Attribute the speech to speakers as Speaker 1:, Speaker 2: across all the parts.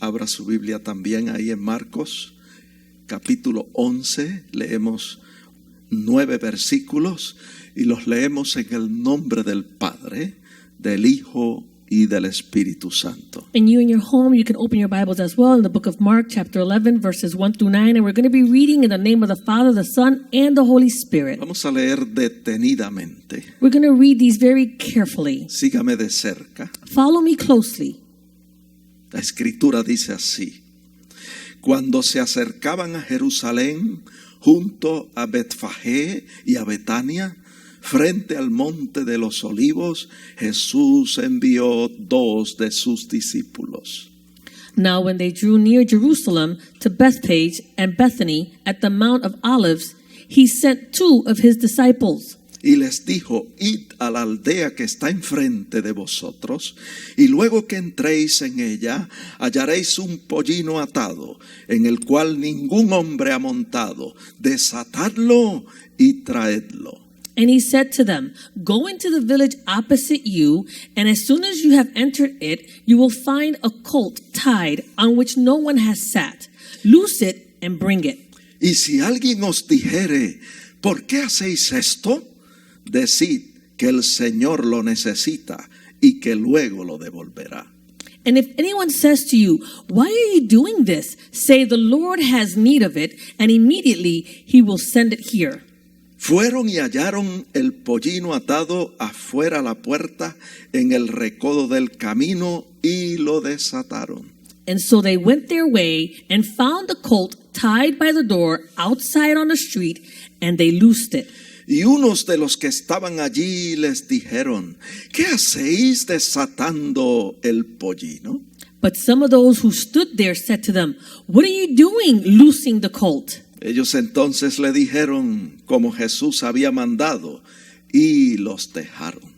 Speaker 1: abra su Biblia también ahí en Marcos, capítulo 11. Leemos 9 versículos y los leemos en el nombre del Padre, del Hijo y del Espíritu Santo.
Speaker 2: And you in your home, you can open your Bibles as well in the book of Mark, chapter 11, verses 1 through 9. And we're going to be reading in the name of the Father, the Son, and the Holy Spirit.
Speaker 1: Vamos a leer detenidamente.
Speaker 2: We're going to read these very carefully.
Speaker 1: Sígame de cerca.
Speaker 2: Follow me closely.
Speaker 1: La Escritura dice así: cuando se acercaban a Jerusalén, junto a Betfagé y a Betania, frente al monte de los Olivos, Jesús envió 2 de sus discípulos.
Speaker 2: Now when they drew near Jerusalem to Bethphage and Bethany at the Mount of Olives, he sent 2 of his disciples.
Speaker 1: Y les dijo: id a la aldea que está enfrente de vosotros, y luego que entréis en ella, hallaréis un pollino atado, en el cual ningún hombre ha montado. Desatadlo y traedlo.
Speaker 2: And he said to them, go into the village opposite you, and as soon as you have entered it, you will find a colt tied on which no one has sat. Loose it and bring it.
Speaker 1: Y si alguien os dijere: ¿por qué hacéis esto? Decid que el Señor lo necesita y que luego lo devolverá.
Speaker 2: And if anyone says to you, why are you doing this? Say, the Lord has need of it, and immediately he will send it here.
Speaker 1: Fueron y hallaron el pollino atado afuera a la puerta en el recodo del camino y lo desataron.
Speaker 2: And so they went their way and found the colt tied by the door outside on the street, and they loosed it.
Speaker 1: Y unos de los que estaban allí les dijeron: ¿qué hacéis desatando el pollino?
Speaker 2: But some of those who stood there said to them, what are you doing loosing the colt?
Speaker 1: Ellos entonces le dijeron como Jesús había mandado, y los dejaron.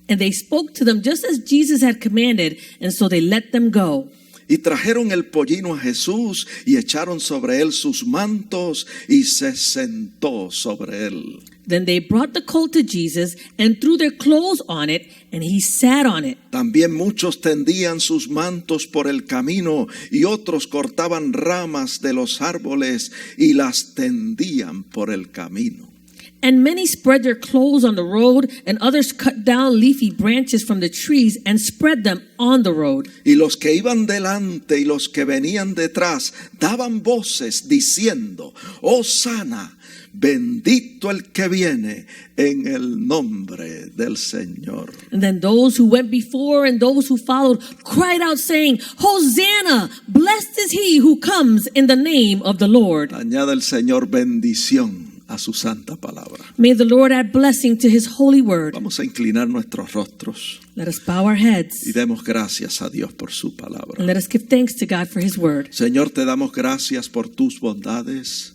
Speaker 2: And they spoke to them just as Jesus had commanded, and so they let them go.
Speaker 1: Y trajeron el pollino a Jesús y echaron sobre él sus mantos y se sentó sobre él.
Speaker 2: Then they brought the colt to Jesus and threw their clothes on it, and he sat on it.
Speaker 1: También muchos tendían sus mantos por el camino y otros cortaban ramas de los árboles y las tendían por el camino.
Speaker 2: And many spread their clothes on the road, and others cut down leafy branches from the trees and spread them on the road.
Speaker 1: Y los que iban delante y los que venían detrás daban voces diciendo: Hosana, bendito el que viene en el nombre del Señor.
Speaker 2: And then those who went before and those who followed cried out, saying, Hosanna, blessed is he who comes in the name of the Lord.
Speaker 1: Añada el Señor bendición a su santa palabra.
Speaker 2: May the Lord add blessing to his holy word.
Speaker 1: Vamos a inclinar nuestros rostros
Speaker 2: Let us bow our heads
Speaker 1: y demos gracias a Dios por su palabra.
Speaker 2: and let us give thanks to God for his word.
Speaker 1: Señor, te damos gracias por tus bondades.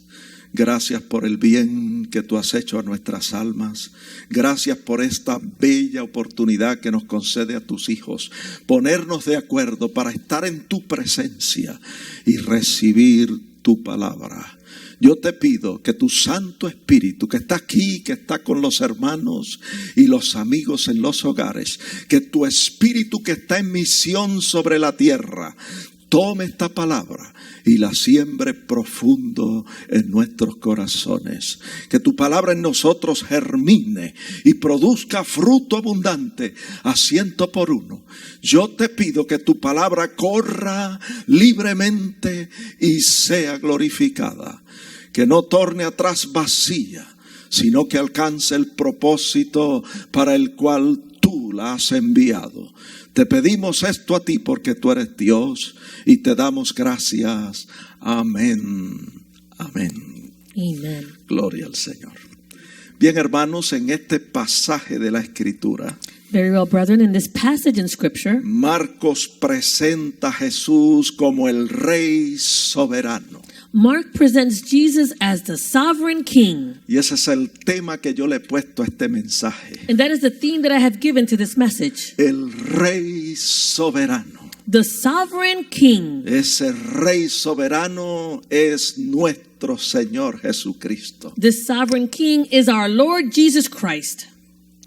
Speaker 1: Gracias por el bien que tú has hecho a nuestras almas. Gracias por esta bella oportunidad que nos concede a tus hijos. Ponernos de acuerdo para estar en tu presencia y recibir tu palabra. Yo te pido que tu Santo Espíritu, que está aquí, que está con los hermanos y los amigos en los hogares, que tu Espíritu que está en misión sobre la tierra, tome esta palabra y la siembre profundo en nuestros corazones. Que tu palabra en nosotros germine y produzca fruto abundante a 100 por 1. Yo te pido que tu palabra corra libremente y sea glorificada. Que no torne atrás vacía, sino que alcance el propósito para el cual tú la has enviado. Te pedimos esto a ti porque tú eres Dios y te damos gracias. Amén. Amén.
Speaker 2: Amen.
Speaker 1: Gloria al Señor. Bien, hermanos, en este pasaje de la Escritura,
Speaker 2: Very well, brethren, in this passage in Scripture,
Speaker 1: Marcos presenta a Jesús como el Rey soberano.
Speaker 2: Mark presents Jesus as the sovereign king.
Speaker 1: Y ese es el tema que yo le he puesto a este mensaje.
Speaker 2: And that is the theme that I have given to this message.
Speaker 1: El Rey soberano.
Speaker 2: The sovereign king.
Speaker 1: Ese Rey soberano es nuestro Señor Jesucristo.
Speaker 2: This sovereign king is our Lord Jesus Christ.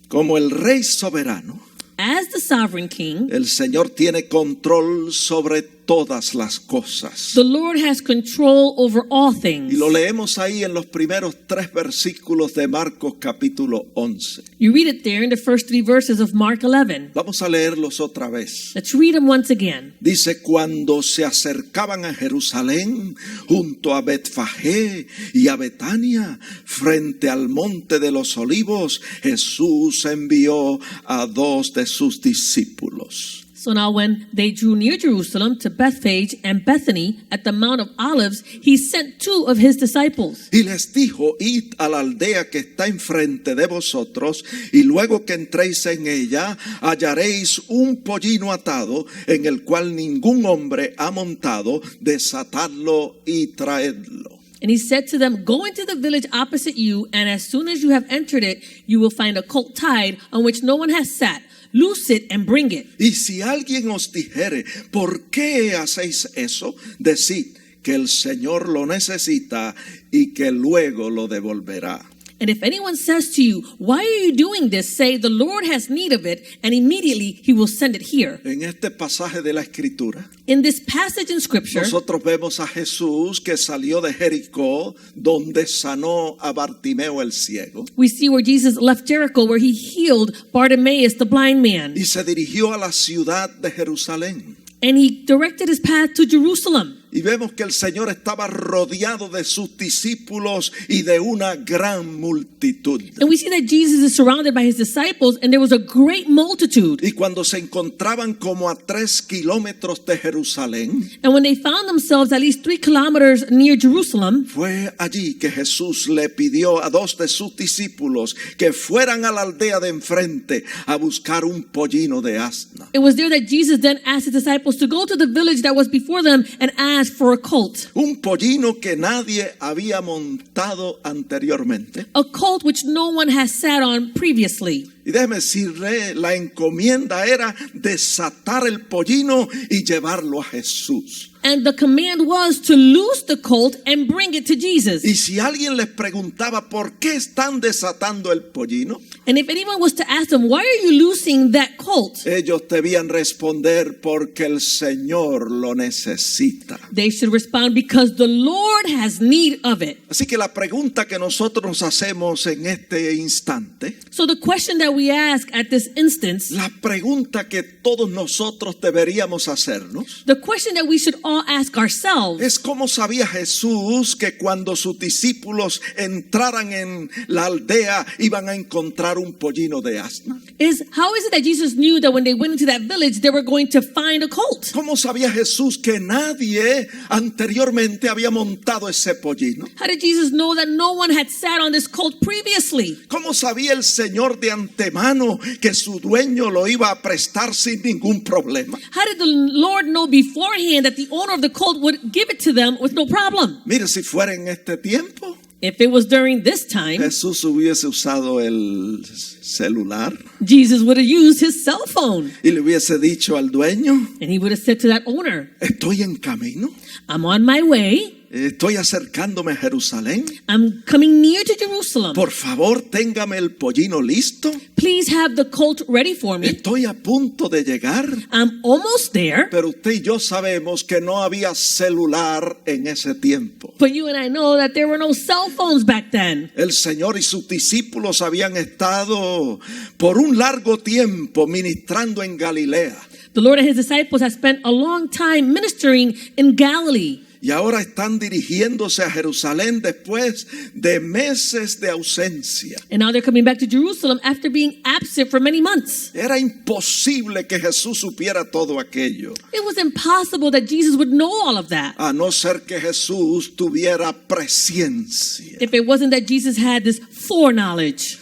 Speaker 1: Como el Rey soberano,
Speaker 2: As the sovereign king,
Speaker 1: el Señor tiene control sobre todas las cosas.
Speaker 2: The Lord has control over all
Speaker 1: Y
Speaker 2: things.
Speaker 1: lo leemos ahí en los primeros 3 versículos de Marcos capítulo 11.
Speaker 2: You read it there in the first 3 verses of Mark 11.
Speaker 1: Vamos a leerlos otra vez.
Speaker 2: Let's read them once again.
Speaker 1: Dice, cuando se acercaban a Jerusalén, junto a Betfagé y a Betania, frente al monte de los olivos, Jesús envió a 2 de sus discípulos.
Speaker 2: So now when they drew near Jerusalem to Bethphage and Bethany at the Mount of Olives, he sent 2 of his disciples.
Speaker 1: Y les dijo, id a la aldea que está enfrente de vosotros, y luego que entréis en ella, hallaréis un pollino atado, en el cual ningún hombre ha montado, desatadlo y traedlo.
Speaker 2: And he said to them, go into the village opposite you, and as soon as you have entered it, you will find a colt tied on which no one has sat. Loose it and bring it.
Speaker 1: Y si alguien os dijere, ¿por qué hacéis eso? Decid que el Señor lo necesita y que luego lo devolverá.
Speaker 2: And if anyone says to you, why are you doing this? Say, the Lord has need of it, and immediately he will send it here.
Speaker 1: En este pasaje de la Escritura,
Speaker 2: In this passage in Scripture,
Speaker 1: nosotros vemos a Jesús que salió de Jericó, donde sanó a Bartimeo el ciego,
Speaker 2: we see where Jesus left Jericho, where he healed Bartimaeus, the blind man.
Speaker 1: y se dirigió a la ciudad de Jerusalén.
Speaker 2: And he directed his path to Jerusalem.
Speaker 1: Y vemos que el Señor estaba rodeado de sus discípulos y de una gran multitud.
Speaker 2: And we see that Jesus is surrounded by his disciples, and there was a great multitude.
Speaker 1: Y cuando se encontraban como a 3 kilómetros de Jerusalén,
Speaker 2: And when they found themselves at least 3 kilometers near Jerusalem,
Speaker 1: fue allí que Jesús le pidió a 2 de sus discípulos que fueran a la aldea de enfrente a buscar un pollino de asna.
Speaker 2: it was there that Jesus then asked his disciples to go to the village that was before them and ask for a colt.
Speaker 1: Un pollino que nadie había montado anteriormente.
Speaker 2: A colt which no one has sat on previously.
Speaker 1: Y déjeme decirle, la encomienda era desatar el pollino y llevarlo a Jesús.
Speaker 2: And the command was to loose the colt and bring it to Jesus.
Speaker 1: Y si alguien les preguntaba por qué están desatando el pollino,
Speaker 2: And if anyone was to ask them, why are you loosing that colt?
Speaker 1: ellos debían responder porque el Señor lo necesita.
Speaker 2: They should respond, because the Lord has need of it.
Speaker 1: Así que la pregunta que nosotros nos hacemos en este instante,
Speaker 2: So the question that we ask at this instance,
Speaker 1: la pregunta que todos nosotros deberíamos hacernos,
Speaker 2: the question that we should all ask ourselves,
Speaker 1: es cómo sabía Jesús que cuando sus discípulos entraran en la aldea iban a encontrar un pollino de asna.
Speaker 2: is how is it that Jesus knew that when they went into that village, they were going to find a colt?
Speaker 1: ¿Cómo sabía Jesús que nadie anteriormente había montado ese pollino?
Speaker 2: How did Jesus know that no one had sat on this colt previously?
Speaker 1: ¿Cómo sabía el Señor de antemano que su dueño lo iba a prestar sin ningún problema?
Speaker 2: How did the Lord know beforehand that the owner of the colt would give it to them with no problem?
Speaker 1: Mire, si fuera en este tiempo,
Speaker 2: If it was during this time,
Speaker 1: Jesús hubiese usado el celular
Speaker 2: Jesus would have used his cell phone,
Speaker 1: y le hubiese dicho al dueño,
Speaker 2: and he would have said to that owner,
Speaker 1: estoy en camino,
Speaker 2: I'm on my way.
Speaker 1: estoy acercándome a Jerusalén.
Speaker 2: I'm coming near to Jerusalem.
Speaker 1: Por favor, téngame el pollino listo.
Speaker 2: Please have the colt ready for me.
Speaker 1: Estoy a punto de llegar.
Speaker 2: I'm almost there.
Speaker 1: Pero usted y yo sabemos que no había celular en ese tiempo.
Speaker 2: But you and I know that there were no cell phones back then.
Speaker 1: El Señor y sus discípulos habían estado por un largo tiempo ministrando en Galilea.
Speaker 2: The Lord and his disciples had spent a long time ministering in Galilee.
Speaker 1: Y ahora están dirigiéndose a Jerusalén después de meses de ausencia.
Speaker 2: And now they're coming back to Jerusalem after being absent for many months.
Speaker 1: Era imposible que Jesús supiera todo aquello,
Speaker 2: It was impossible that Jesus would know all of that
Speaker 1: a no ser que Jesús tuviera presciencia.
Speaker 2: if it wasn't that Jesus had this foreknowledge.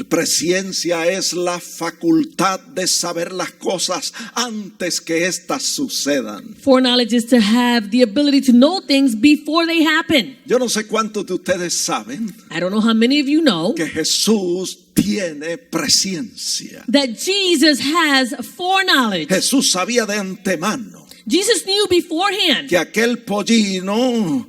Speaker 1: Presciencia es la facultad de saber las cosas antes que éstas sucedan.
Speaker 2: Foreknowledge is to have the ability to know things before they happen.
Speaker 1: Yo no sé cuántos de ustedes saben
Speaker 2: I don't know how many of you know
Speaker 1: que Jesús tiene presciencia.
Speaker 2: that Jesus has foreknowledge.
Speaker 1: Jesús sabía de antemano
Speaker 2: Jesus knew beforehand
Speaker 1: que aquel pollino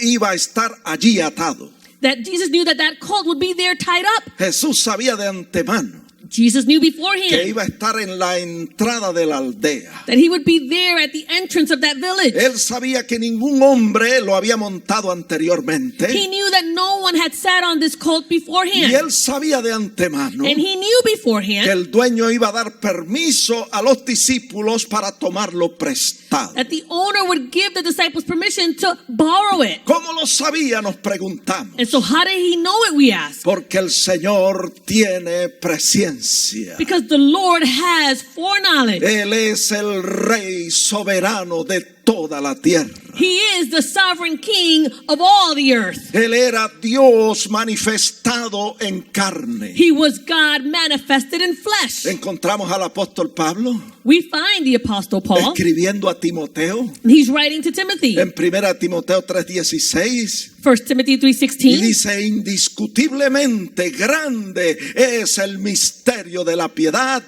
Speaker 1: iba a estar allí atado.
Speaker 2: that Jesus knew that that colt would be there tied up.
Speaker 1: Jesús sabía de antemano
Speaker 2: Jesus knew
Speaker 1: que
Speaker 2: beforehand
Speaker 1: iba a estar en la entrada de la aldea.
Speaker 2: that he would be there at the entrance of that village.
Speaker 1: Él sabía que ningún hombre lo había montado anteriormente.
Speaker 2: He knew that no one had sat on this colt
Speaker 1: Y
Speaker 2: beforehand.
Speaker 1: él sabía de antemano
Speaker 2: And he knew
Speaker 1: que
Speaker 2: beforehand
Speaker 1: el dueño iba a dar permiso a los discípulos para tomarlo prestado.
Speaker 2: that the owner would give the disciples permission to borrow it.
Speaker 1: ¿Cómo lo sabía? Nos preguntamos.
Speaker 2: And so how did he know it, we ask?
Speaker 1: Porque el Señor tiene presciencia.
Speaker 2: Because the Lord has foreknowledge.
Speaker 1: Él es el Rey soberano de toda la tierra.
Speaker 2: He is the sovereign king of all the earth.
Speaker 1: Él era Dios manifestado en carne.
Speaker 2: He was God manifested in flesh.
Speaker 1: Encontramos al apóstol Pablo
Speaker 2: We find the apostle Paul.
Speaker 1: escribiendo a Timoteo
Speaker 2: He's writing to Timothy.
Speaker 1: en 1 Timoteo 3:16
Speaker 2: 1 Timothy
Speaker 1: y
Speaker 2: 3:16.
Speaker 1: dice: indiscutiblemente grande es el misterio de la piedad.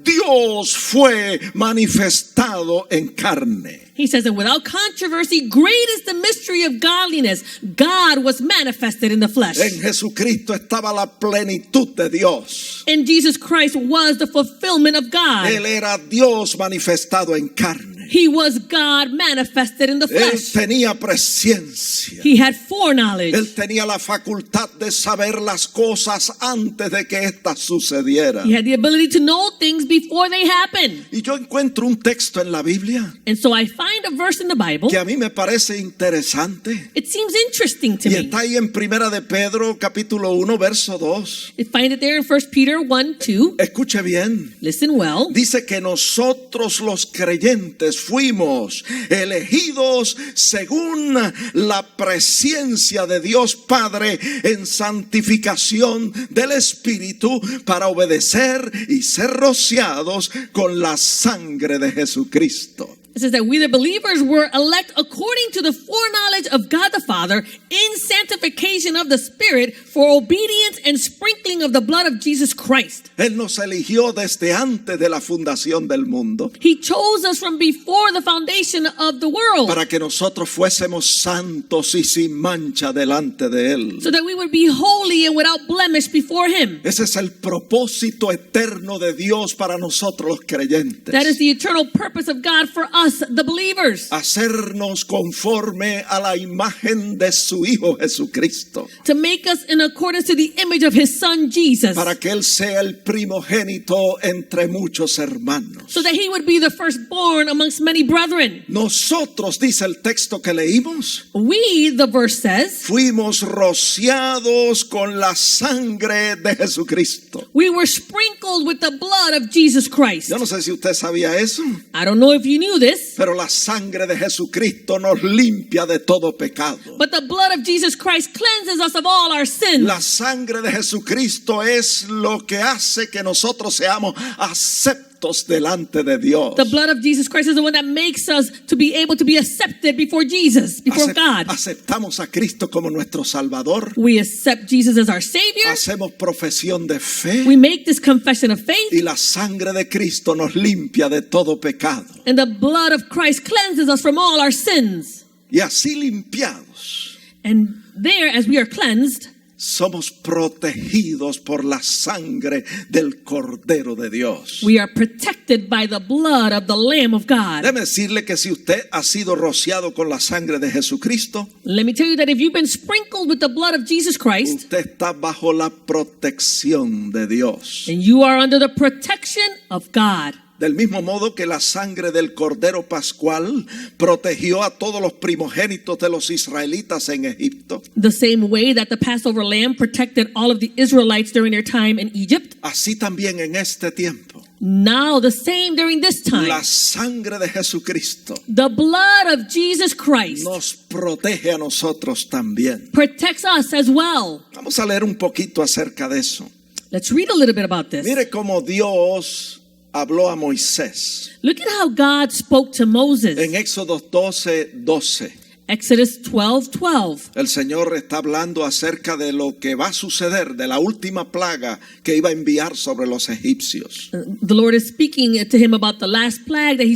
Speaker 1: Dios fue manifestado en carne.
Speaker 2: He says, and without controversy, great is the mystery of godliness. God was manifested in the flesh.
Speaker 1: En Jesucristo estaba la plenitud de Dios.
Speaker 2: And Jesus Christ was the fulfillment of God.
Speaker 1: Él era Dios manifestado en carne.
Speaker 2: He was God manifested in the
Speaker 1: Él
Speaker 2: flesh.
Speaker 1: tenía presciencia.
Speaker 2: He had foreknowledge.
Speaker 1: Él tenía la facultad de saber las cosas antes de que éstas sucedieran.
Speaker 2: He had the ability to know things before they happen.
Speaker 1: Y yo encuentro un texto en la Biblia
Speaker 2: And so I find a verse in the Bible.
Speaker 1: que a mí me parece interesante.
Speaker 2: It seems interesting to
Speaker 1: Y
Speaker 2: me.
Speaker 1: está ahí en Primera de Pedro, capítulo 1, verso 2.
Speaker 2: You find it there in 1 Peter 1:2.
Speaker 1: Escuche bien.
Speaker 2: Listen well.
Speaker 1: Dice que nosotros los creyentes fuimos elegidos según la presencia de Dios Padre en santificación del Espíritu para obedecer y ser rociados con la sangre de Jesucristo.
Speaker 2: It says that we the believers were elect according to the foreknowledge of God the Father in sanctification of the Spirit for obedience and sprinkling of the blood of Jesus Christ.
Speaker 1: Él nos eligió desde antes de la fundación del mundo
Speaker 2: He chose us from before the foundation of the world
Speaker 1: para que nosotros fuésemos santos y sin mancha delante de Él.
Speaker 2: so that we would be holy and without blemish before Him.
Speaker 1: Ese es el propósito eterno de Dios para nosotros los creyentes.
Speaker 2: That is the eternal purpose of God for us, the believers,
Speaker 1: Hacernos conforme a la imagen de su Hijo Jesucristo,
Speaker 2: to make us in accordance to the image of His Son Jesus,
Speaker 1: para que Él sea el primogénito entre muchos hermanos.
Speaker 2: so that He would be the firstborn amongst many brethren.
Speaker 1: Nosotros, dice el texto que leímos,
Speaker 2: We, the verse says,
Speaker 1: fuimos rociados con la sangre de Jesucristo.
Speaker 2: we were sprinkled with the blood of Jesus Christ.
Speaker 1: Yo no sé si usted sabía eso,
Speaker 2: I don't know if you knew this,
Speaker 1: pero la sangre de Jesucristo nos limpia de todo pecado.
Speaker 2: but the blood of Jesus Christ cleanses us of all our sins.
Speaker 1: La sangre de Jesucristo es lo que hace que nosotros seamos aceptos delante de Dios.
Speaker 2: The blood of Jesus Christ is the one that makes us to be able to be accepted before Jesus, before God.
Speaker 1: Aceptamos a Cristo como nuestro Salvador.
Speaker 2: We accept Jesus as our Savior.
Speaker 1: Hacemos profesión de fe.
Speaker 2: We make this confession of faith,
Speaker 1: Y la sangre de Cristo nos limpia de todo pecado.
Speaker 2: and the blood of Christ cleanses us from all our sins.
Speaker 1: Y así limpiados,
Speaker 2: And there, as we are cleansed,
Speaker 1: somos protegidos por la sangre del Cordero de Dios.
Speaker 2: we are protected by the blood of the Lamb of God.
Speaker 1: Déjeme decirle que si usted ha sido rociado con la sangre de Jesucristo,
Speaker 2: Let me tell you that if you've been sprinkled with the blood of Jesus Christ,
Speaker 1: usted está bajo la protección de Dios.
Speaker 2: and you are under the protection of God.
Speaker 1: Del mismo modo que la sangre del Cordero Pascual protegió a todos los primogénitos de los israelitas en Egipto,
Speaker 2: The same way that the Passover lamb protected all of the Israelites during their time in Egypt,
Speaker 1: así también en este tiempo,
Speaker 2: now the same during this time.
Speaker 1: la sangre de Jesucristo
Speaker 2: The blood of Jesus Christ
Speaker 1: nos protege a nosotros también.
Speaker 2: protects us as well.
Speaker 1: Vamos a leer un poquito acerca de eso.
Speaker 2: Let's read a little bit about this.
Speaker 1: Mire cómo Dios habló a Moisés
Speaker 2: Look at how God spoke to Moses.
Speaker 1: en Éxodo 12:12.
Speaker 2: Exodus 12:12.
Speaker 1: El Señor está hablando acerca de lo que va a suceder, de la última plaga que iba a enviar sobre los egipcios.
Speaker 2: The Lord is speaking to him about the last plague that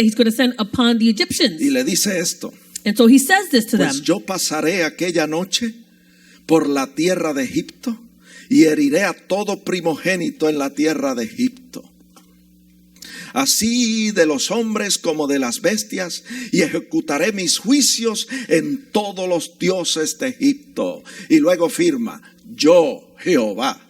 Speaker 2: he's going to send upon the Egyptians.
Speaker 1: Y le dice esto:
Speaker 2: And so he says this to
Speaker 1: pues
Speaker 2: them.
Speaker 1: yo pasaré aquella noche por la tierra de Egipto, y heriré a todo primogénito en la tierra de Egipto, así de los hombres como de las bestias, y ejecutaré mis juicios en todos los dioses de Egipto. Y luego firma, yo, Jehová.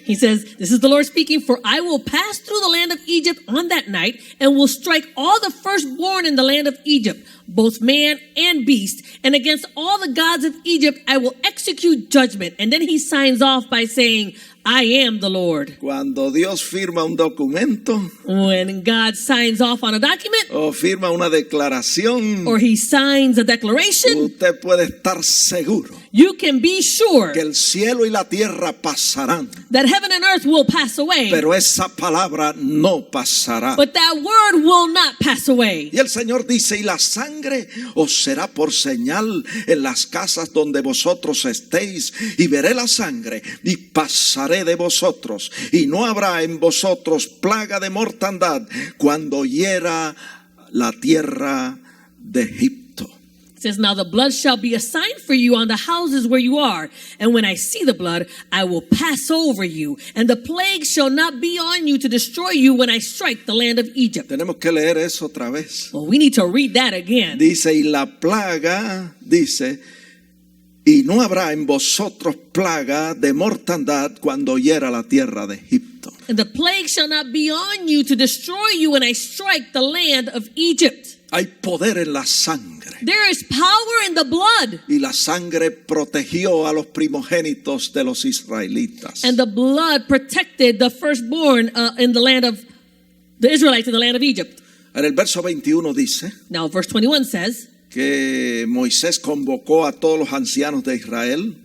Speaker 2: He says, this is the Lord speaking, for I will pass through the land of Egypt on that night and will strike all the firstborn in the land of Egypt, both man and beast, and against all the gods of Egypt I will execute judgment. And then he signs off by saying, I am the Lord.
Speaker 1: Cuando Dios firma un documento
Speaker 2: When God signs off on a document
Speaker 1: o firma una declaración,
Speaker 2: or he signs a declaration,
Speaker 1: usted puede estar seguro
Speaker 2: you can be sure
Speaker 1: que el cielo y la tierra pasarán,
Speaker 2: that heaven and earth will pass away,
Speaker 1: pero esa palabra no pasará.
Speaker 2: but that word will not pass away.
Speaker 1: Y el Señor dice, y la sangre os será por señal en las casas donde vosotros estéis, y veré la sangre y pasaré de vosotros, y no habrá en vosotros plaga de mortandad cuando hiera la tierra de Egipto.
Speaker 2: It says, now the blood shall be a sign for you on the houses where you are. And when I see the blood, I will pass over you. And the plague shall not be on you to destroy you when I strike the land of Egypt.
Speaker 1: Tenemos que leer eso otra vez.
Speaker 2: Well, we need to read that again.
Speaker 1: Dice, y la plaga, dice, y no habrá en vosotros plaga de mortandad cuando hiera la tierra de Egipto.
Speaker 2: And the plague shall not be on you to destroy you when I strike the land of Egypt.
Speaker 1: Hay poder en la sangre.
Speaker 2: There is power in the blood.
Speaker 1: Y la sangre protegió a los primogénitos de los israelitas.
Speaker 2: And the blood protected the firstborn in the land of the Israelites in the land of Egypt.
Speaker 1: En el verso 21 dice
Speaker 2: Now, verse 21 says,
Speaker 1: que Moisés convocó a todos los ancianos de Israel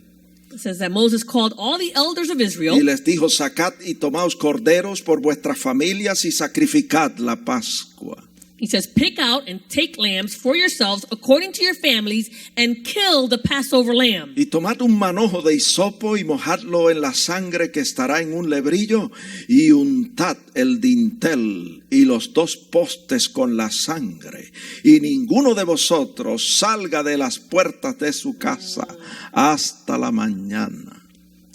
Speaker 2: it says that Moses called all the elders of
Speaker 1: y
Speaker 2: Israel.
Speaker 1: les dijo, sacad y tomaos corderos por vuestras familias y sacrificad la Pascua.
Speaker 2: He says, pick out and take lambs for yourselves according to your families and kill the Passover lamb.
Speaker 1: Y tomad un manojo de hisopo y mojadlo en la sangre que estará en un lebrillo y untad el dintel y los dos postes con la sangre. Y ninguno de vosotros salga de las puertas de su casa hasta la mañana.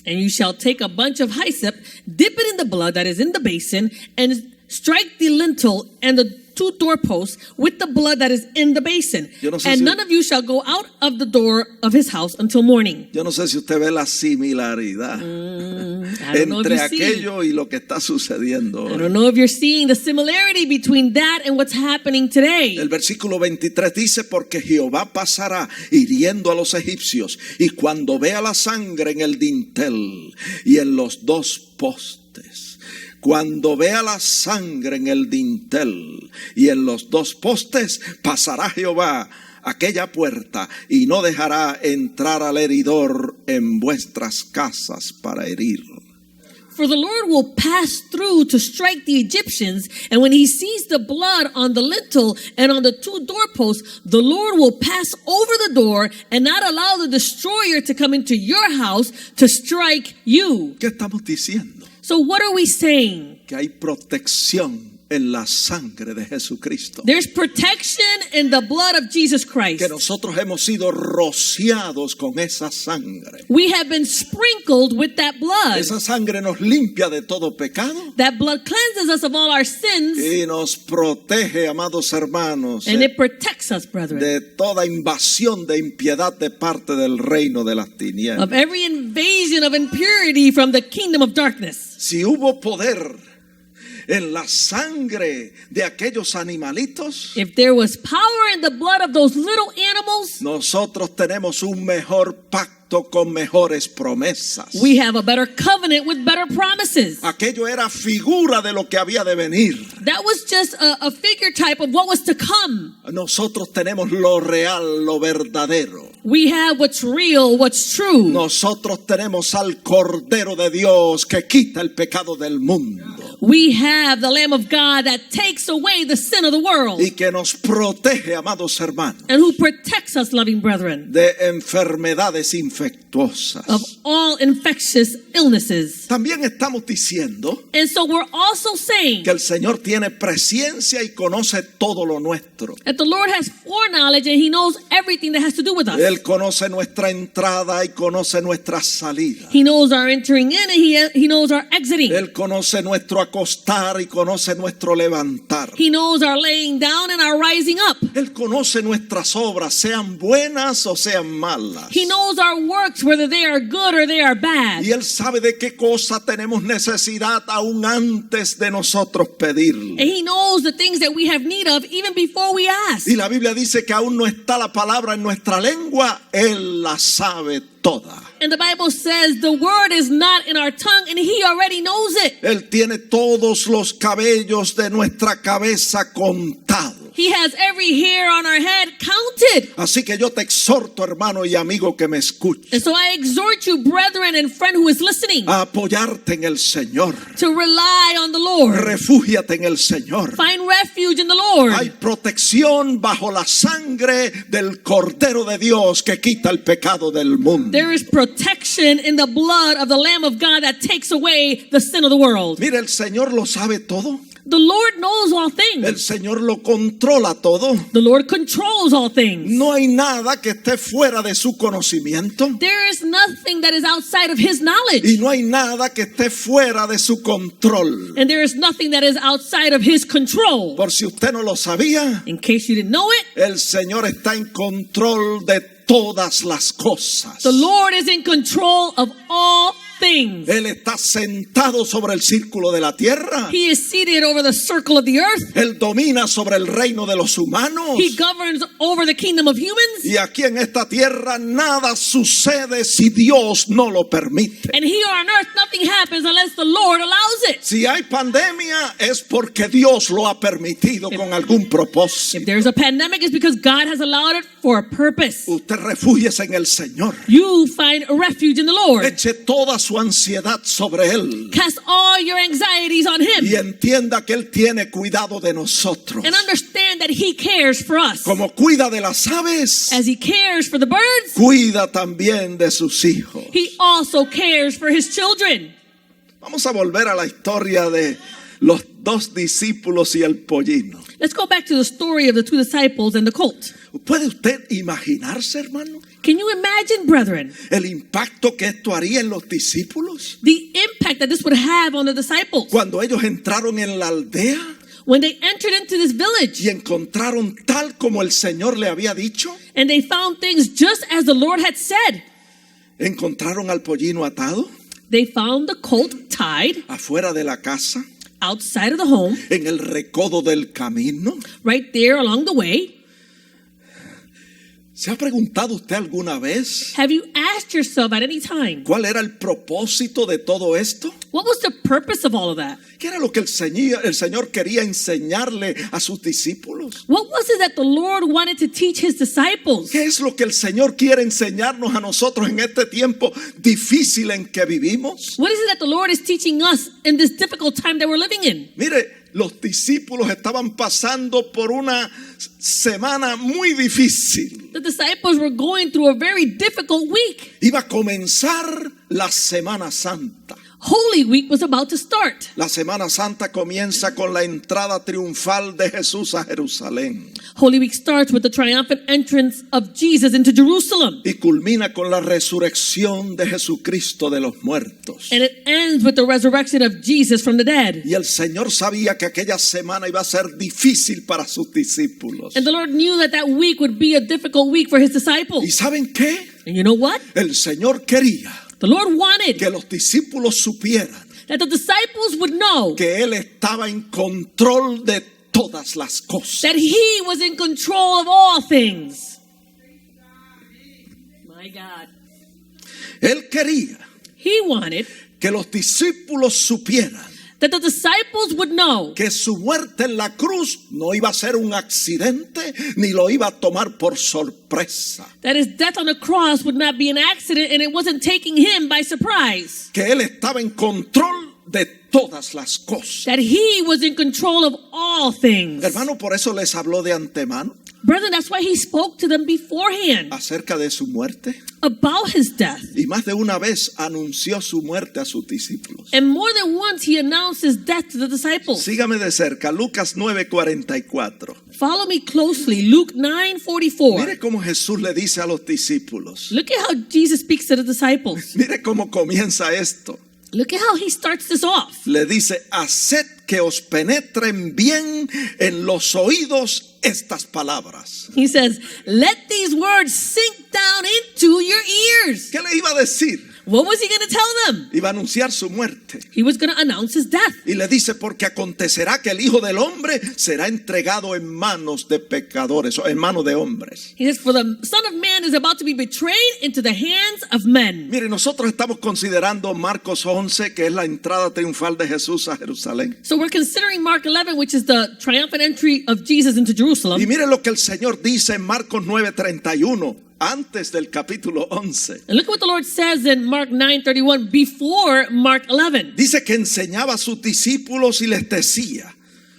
Speaker 2: And you shall take a bunch of hyssop, dip it in the blood that is in the basin, and strike the lintel and the two doorposts with the blood that is in the basin. And none of you shall go out of the door of his house until morning.
Speaker 1: Yo no sé si usted ve la similaridad entre aquello y lo que está sucediendo
Speaker 2: I don't know if you're seeing the similarity between that and what's happening today.
Speaker 1: El versículo 23 dice, porque Jehová pasará hiriendo a los egipcios, y cuando vea la sangre en el dintel y en los dos postes, cuando vea la sangre en el dintel y en los dos postes, pasará Jehová aquella puerta y no dejará entrar al heridor en vuestras casas para herir.
Speaker 2: For the Lord will pass through to strike the Egyptians, and when he sees the blood on the lintel and on the two doorposts, the Lord will pass over the door and not allow the destroyer to come into your house to strike you.
Speaker 1: ¿Qué estamos diciendo?
Speaker 2: So what are we saying?
Speaker 1: Que hay protección en la sangre de Jesucristo.
Speaker 2: There's protection in the blood of Jesus Christ.
Speaker 1: Que nosotros hemos sido rociados con esa sangre.
Speaker 2: We have been sprinkled with that blood.
Speaker 1: Esa sangre nos limpia de todo pecado.
Speaker 2: That blood cleanses us of all our sins.
Speaker 1: Y nos protege, amados hermanos,
Speaker 2: and it protects us, brethren,
Speaker 1: de toda invasión de impiedad de parte del reino de las tinieblas.
Speaker 2: Of every invasion of impurity from the kingdom of darkness.
Speaker 1: Si hubo poder en la sangre de aquellos animalitos,
Speaker 2: if there was power in the blood of those little animals,
Speaker 1: nosotros tenemos un mejor pacto con mejores promesas.
Speaker 2: We have a better covenant with better promises.
Speaker 1: Aquello era figura de lo que había de venir.
Speaker 2: That was just a figure type of what was to come.
Speaker 1: Nosotros tenemos lo real, lo verdadero.
Speaker 2: We have what's real, what's true.
Speaker 1: Nosotros tenemos al Cordero de Dios que quita el pecado del mundo.
Speaker 2: We have the Lamb of God that takes away the sin of the world
Speaker 1: y que nos protege, amados hermanos,
Speaker 2: and who protects us, loving brethren,
Speaker 1: de enfermedades infectuosas.
Speaker 2: of all infectious illnesses.
Speaker 1: También estamos diciendo
Speaker 2: And so we're also saying
Speaker 1: que el Señor tiene presciencia y conoce todo lo nuestro.
Speaker 2: that the Lord has foreknowledge and He knows everything that has to do with us.
Speaker 1: Él conoce nuestra entrada y conoce nuestra salida.
Speaker 2: He knows our entering in and He knows our exiting.
Speaker 1: Él conoce nuestro acostar y conoce nuestro levantar.
Speaker 2: He knows our laying down and our rising up.
Speaker 1: Él conoce nuestras obras, sean buenas o sean malas.
Speaker 2: He knows our works, whether they are good or they are bad.
Speaker 1: Y Él sabe de qué cosa tenemos necesidad aún antes de nosotros
Speaker 2: And
Speaker 1: pedirle.
Speaker 2: He knows the things that we have need of even before we ask.
Speaker 1: Y la Biblia dice que aún no está la palabra en nuestra lengua, Él la sabe toda.
Speaker 2: And the Bible says the word is not in our tongue and He already knows it.
Speaker 1: Él tiene todos los cabellos de nuestra cabeza contados.
Speaker 2: He has every hair on our head counted.
Speaker 1: Así que yo te exhorto, hermano y amigo que me escuches,
Speaker 2: And so I exhort you, brethren and friend who is listening,
Speaker 1: a apoyarte en el Señor.
Speaker 2: to rely on the Lord.
Speaker 1: Refúgiate en el Señor.
Speaker 2: Find refuge in the Lord.
Speaker 1: Hay protección bajo la sangre del Cordero de Dios que quita el pecado del mundo.
Speaker 2: There is protection in the blood of the Lamb of God that takes away the sin of the world.
Speaker 1: Mire, el Señor lo sabe todo.
Speaker 2: The Lord knows all
Speaker 1: El
Speaker 2: things.
Speaker 1: Señor lo controla todo.
Speaker 2: The Lord controls all things.
Speaker 1: No hay nada que esté fuera de su conocimiento.
Speaker 2: There is nothing that is outside of His knowledge.
Speaker 1: Y no hay nada que esté fuera de su control.
Speaker 2: And there is nothing that is outside of His control.
Speaker 1: Por si usted no lo sabía,
Speaker 2: In case you didn't know it,
Speaker 1: el Señor está en control de todas las cosas.
Speaker 2: the Lord is in control of all things.
Speaker 1: Él está sentado sobre el círculo de la tierra.
Speaker 2: He is seated over the circle of the earth.
Speaker 1: Él domina sobre el reino de los humanos.
Speaker 2: He governs over the kingdom of humans.
Speaker 1: Y aquí en esta tierra nada sucede si Dios no lo permite.
Speaker 2: And here on earth, nothing happens unless the Lord allows it.
Speaker 1: Si hay pandemia es porque Dios lo ha permitido con algún
Speaker 2: If
Speaker 1: propósito.
Speaker 2: there's a pandemic, it's because God has allowed it for a purpose.
Speaker 1: Usted refúgiese en el Señor.
Speaker 2: You find a refuge in the Lord.
Speaker 1: Eche toda su ansiedad sobre Él.
Speaker 2: Cast all your anxieties on Him.
Speaker 1: Y entienda que Él tiene cuidado de nosotros.
Speaker 2: And understand that He cares for us.
Speaker 1: Como cuida de las aves,
Speaker 2: As He cares for the birds,
Speaker 1: cuida también de sus hijos.
Speaker 2: He also cares for His children.
Speaker 1: Vamos a volver a la historia de los dos discípulos y el pollino.
Speaker 2: Let's go back to the story of the two disciples and the colt.
Speaker 1: ¿Puede usted imaginarse, hermano,
Speaker 2: Can you imagine, brethren,
Speaker 1: el impacto que esto haría en los discípulos
Speaker 2: the impact that this would have on the disciples
Speaker 1: cuando ellos entraron en la aldea
Speaker 2: when they entered into this village
Speaker 1: y encontraron tal como el Señor le había dicho?
Speaker 2: and they found things just as the Lord had said?
Speaker 1: Encontraron al pollino atado
Speaker 2: They found the colt tied
Speaker 1: afuera de la casa,
Speaker 2: outside of the home,
Speaker 1: en el recodo del camino.
Speaker 2: right there along the way.
Speaker 1: ¿Se ha preguntado usted alguna vez
Speaker 2: Have you asked yourself at any time,
Speaker 1: cuál era el propósito de todo esto?
Speaker 2: what was the purpose of all of that?
Speaker 1: ¿Qué era lo que el Señor quería enseñarle a sus discípulos?
Speaker 2: What was it that the Lord wanted to teach His disciples?
Speaker 1: ¿Qué es lo que el Señor quiere enseñarnos a nosotros en este tiempo difícil en que vivimos?
Speaker 2: What is it that the Lord is teaching us in this difficult time that we're living in?
Speaker 1: Mire, los discípulos estaban pasando por una semana muy difícil.
Speaker 2: The disciples were going through a very difficult week.
Speaker 1: Iba a comenzar la Semana Santa.
Speaker 2: Holy Week was about to start.
Speaker 1: La Semana Santa comienza con la entrada triunfal de Jesús a Jerusalén
Speaker 2: Holy Week starts with the triumphant entrance of Jesus into Jerusalem.
Speaker 1: y culmina con la resurrección de Jesucristo de los muertos.
Speaker 2: And it ends with the resurrection of Jesus from the dead.
Speaker 1: Y el Señor sabía que aquella semana iba a ser difícil para sus discípulos.
Speaker 2: And the Lord knew that that week would be a difficult week for His disciples.
Speaker 1: ¿Y saben qué?
Speaker 2: And you know what?
Speaker 1: El Señor quería
Speaker 2: The Lord wanted
Speaker 1: que los discípulos supieran
Speaker 2: that the disciples would know
Speaker 1: que Él estaba en control de todas las cosas.
Speaker 2: that He was in control of all things. My God.
Speaker 1: Él quería
Speaker 2: He wanted
Speaker 1: que los discípulos supieran
Speaker 2: that the disciples would know
Speaker 1: que su muerte en la cruz no iba a ser un accidente ni lo iba a tomar por sorpresa.
Speaker 2: that His death on the cross would not be an accident and it wasn't taking Him by surprise.
Speaker 1: Que Él estaba en control de todas las cosas.
Speaker 2: that he was in control of all things.
Speaker 1: Hermano, por eso les habló de antemano
Speaker 2: Brethren, that's why he spoke to them beforehand
Speaker 1: acerca de su muerte.
Speaker 2: about his death.
Speaker 1: Y más de una vez anunció su muerte a sus discípulos.
Speaker 2: And more than once he announced his death to the disciples.
Speaker 1: Sígame de cerca, Lucas 9:44.
Speaker 2: Follow me closely. Luke 9:44.
Speaker 1: Mire cómo Jesús le dice a los discípulos.
Speaker 2: Look at how Jesus speaks to the disciples.
Speaker 1: Mire cómo comienza esto.
Speaker 2: Look at how he starts this off.
Speaker 1: Le dice, haced que os penetren bien en los oídos estas palabras.
Speaker 2: He says, let these words sink down into your ears.
Speaker 1: ¿Qué le iba a decir?
Speaker 2: What was he going to tell them?
Speaker 1: Iba a anunciar su muerte.
Speaker 2: He was going to announce his death.
Speaker 1: Y le dice, porque acontecerá que el Hijo del Hombre será entregado en manos de pecadores o en manos de hombres.
Speaker 2: He says, for the Son of Man is about to be betrayed into the hands of men.
Speaker 1: Mire, nosotros estamos considerando Marcos 11, que es la entrada triunfal de Jesús a Jerusalén.
Speaker 2: So we're considering Mark 11, which is the triumphant entry of Jesus into Jerusalem.
Speaker 1: Y mire lo que el Señor dice en Marcos 9:31. Antes del capítulo 11.
Speaker 2: And look at what the Lord says in Mark 9:31 before Mark 11.
Speaker 1: Dice que enseñaba a sus discípulos y les decía,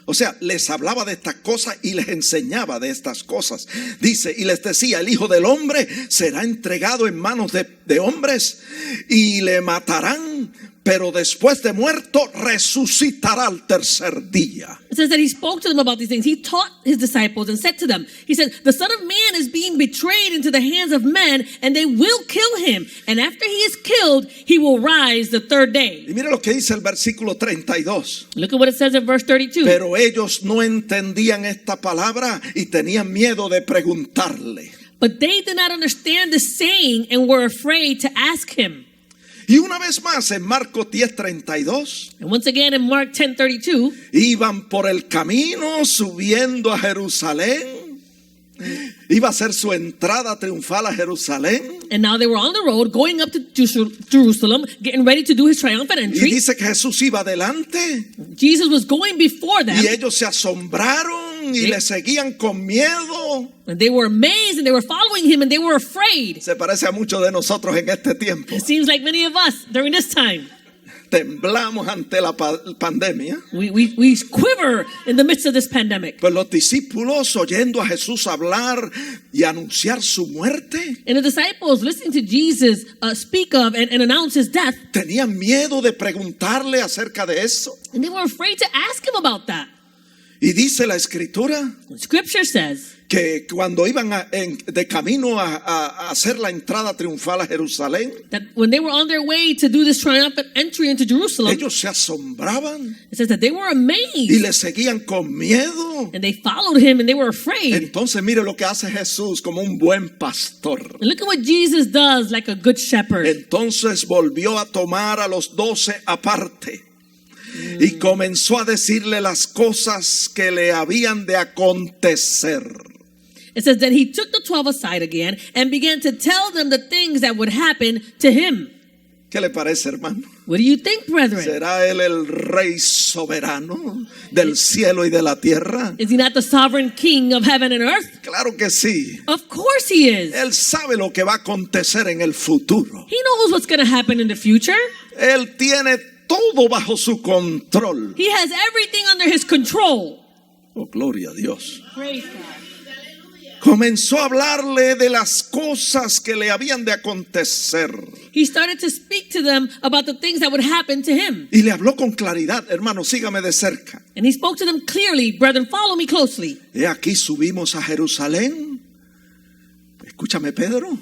Speaker 1: o sea, les hablaba de estas cosas y les enseñaba de estas cosas. Dice, y les decía, el Hijo del Hombre será entregado en manos de hombres y le matarán, pero después de muerto resucitará al tercer día.
Speaker 2: It says that he spoke to them about these things. He taught his disciples and said to them, he said, the Son of Man is being betrayed into the hands of men, and they will kill him. And after he is killed, he will rise the third day.
Speaker 1: Y mire lo que dice el versículo 32.
Speaker 2: Look at what it says in verse 32.
Speaker 1: Pero ellos no entendían esta palabra y tenían miedo de preguntarle.
Speaker 2: But they did not understand the saying and were afraid to ask him.
Speaker 1: Y una vez más en Marcos 10:32.
Speaker 2: And once again in Mark 10:32.
Speaker 1: Iban por el camino subiendo a Jerusalén. Iba a ser su entrada triunfal a Jerusalén.
Speaker 2: And now they were on the road going up to Jerusalem, getting ready to do his triumphant
Speaker 1: Y
Speaker 2: entry.
Speaker 1: dice que Jesús iba adelante.
Speaker 2: Jesus was going before them.
Speaker 1: Y ellos se asombraron y le seguían con miedo.
Speaker 2: And they were amazed and they were following him and they were afraid.
Speaker 1: Se parece a muchos de nosotros en este tiempo.
Speaker 2: It seems like many of us during this time.
Speaker 1: Temblamos ante la pandemia.
Speaker 2: We quiver in the midst of this pandemic.
Speaker 1: Pues los discípulos oyendo a Jesús hablar y anunciar su muerte,
Speaker 2: And the disciples listening to Jesus speak of and announce his death,
Speaker 1: tenían miedo de preguntarle acerca de eso.
Speaker 2: and they were afraid to ask him about that.
Speaker 1: Y dice la Escritura
Speaker 2: Scripture says
Speaker 1: que cuando iban de camino a hacer la entrada triunfal a Jerusalén,
Speaker 2: that when they were on their way to do this triumphant entry into Jerusalem,
Speaker 1: ellos se asombraban
Speaker 2: it says that they were amazed
Speaker 1: y le seguían con miedo.
Speaker 2: and they followed him and they were afraid.
Speaker 1: Entonces mire lo que hace Jesús como un buen pastor.
Speaker 2: And look at what Jesus does like a good shepherd.
Speaker 1: Entonces volvió a tomar a los 12 aparte y comenzó a decirle las cosas que le habían de acontecer.
Speaker 2: It says that he took the 12 aside again and began to tell them the things that would happen to him.
Speaker 1: ¿Qué le parece, hermano?
Speaker 2: What do you think, brethren?
Speaker 1: ¿Será él el rey soberano del cielo y de la tierra?
Speaker 2: Is he not the sovereign king of heaven and earth?
Speaker 1: Claro que sí.
Speaker 2: Of course he is.
Speaker 1: Él sabe lo que va a acontecer en el futuro.
Speaker 2: He knows what's going to happen in the future.
Speaker 1: Él tiene todo bajo su control.
Speaker 2: He has everything under his control.
Speaker 1: Oh, gloria a Dios.
Speaker 2: Praise God.
Speaker 1: Comenzó a hablarle de las cosas que le habían de acontecer.
Speaker 2: He started to speak to them about the things that would happen to him.
Speaker 1: Y le habló con claridad, hermano, sígame de cerca.
Speaker 2: And he spoke to them clearly. Brethren, follow me closely.
Speaker 1: He aquí subimos a Jerusalén. Escúchame, Pedro.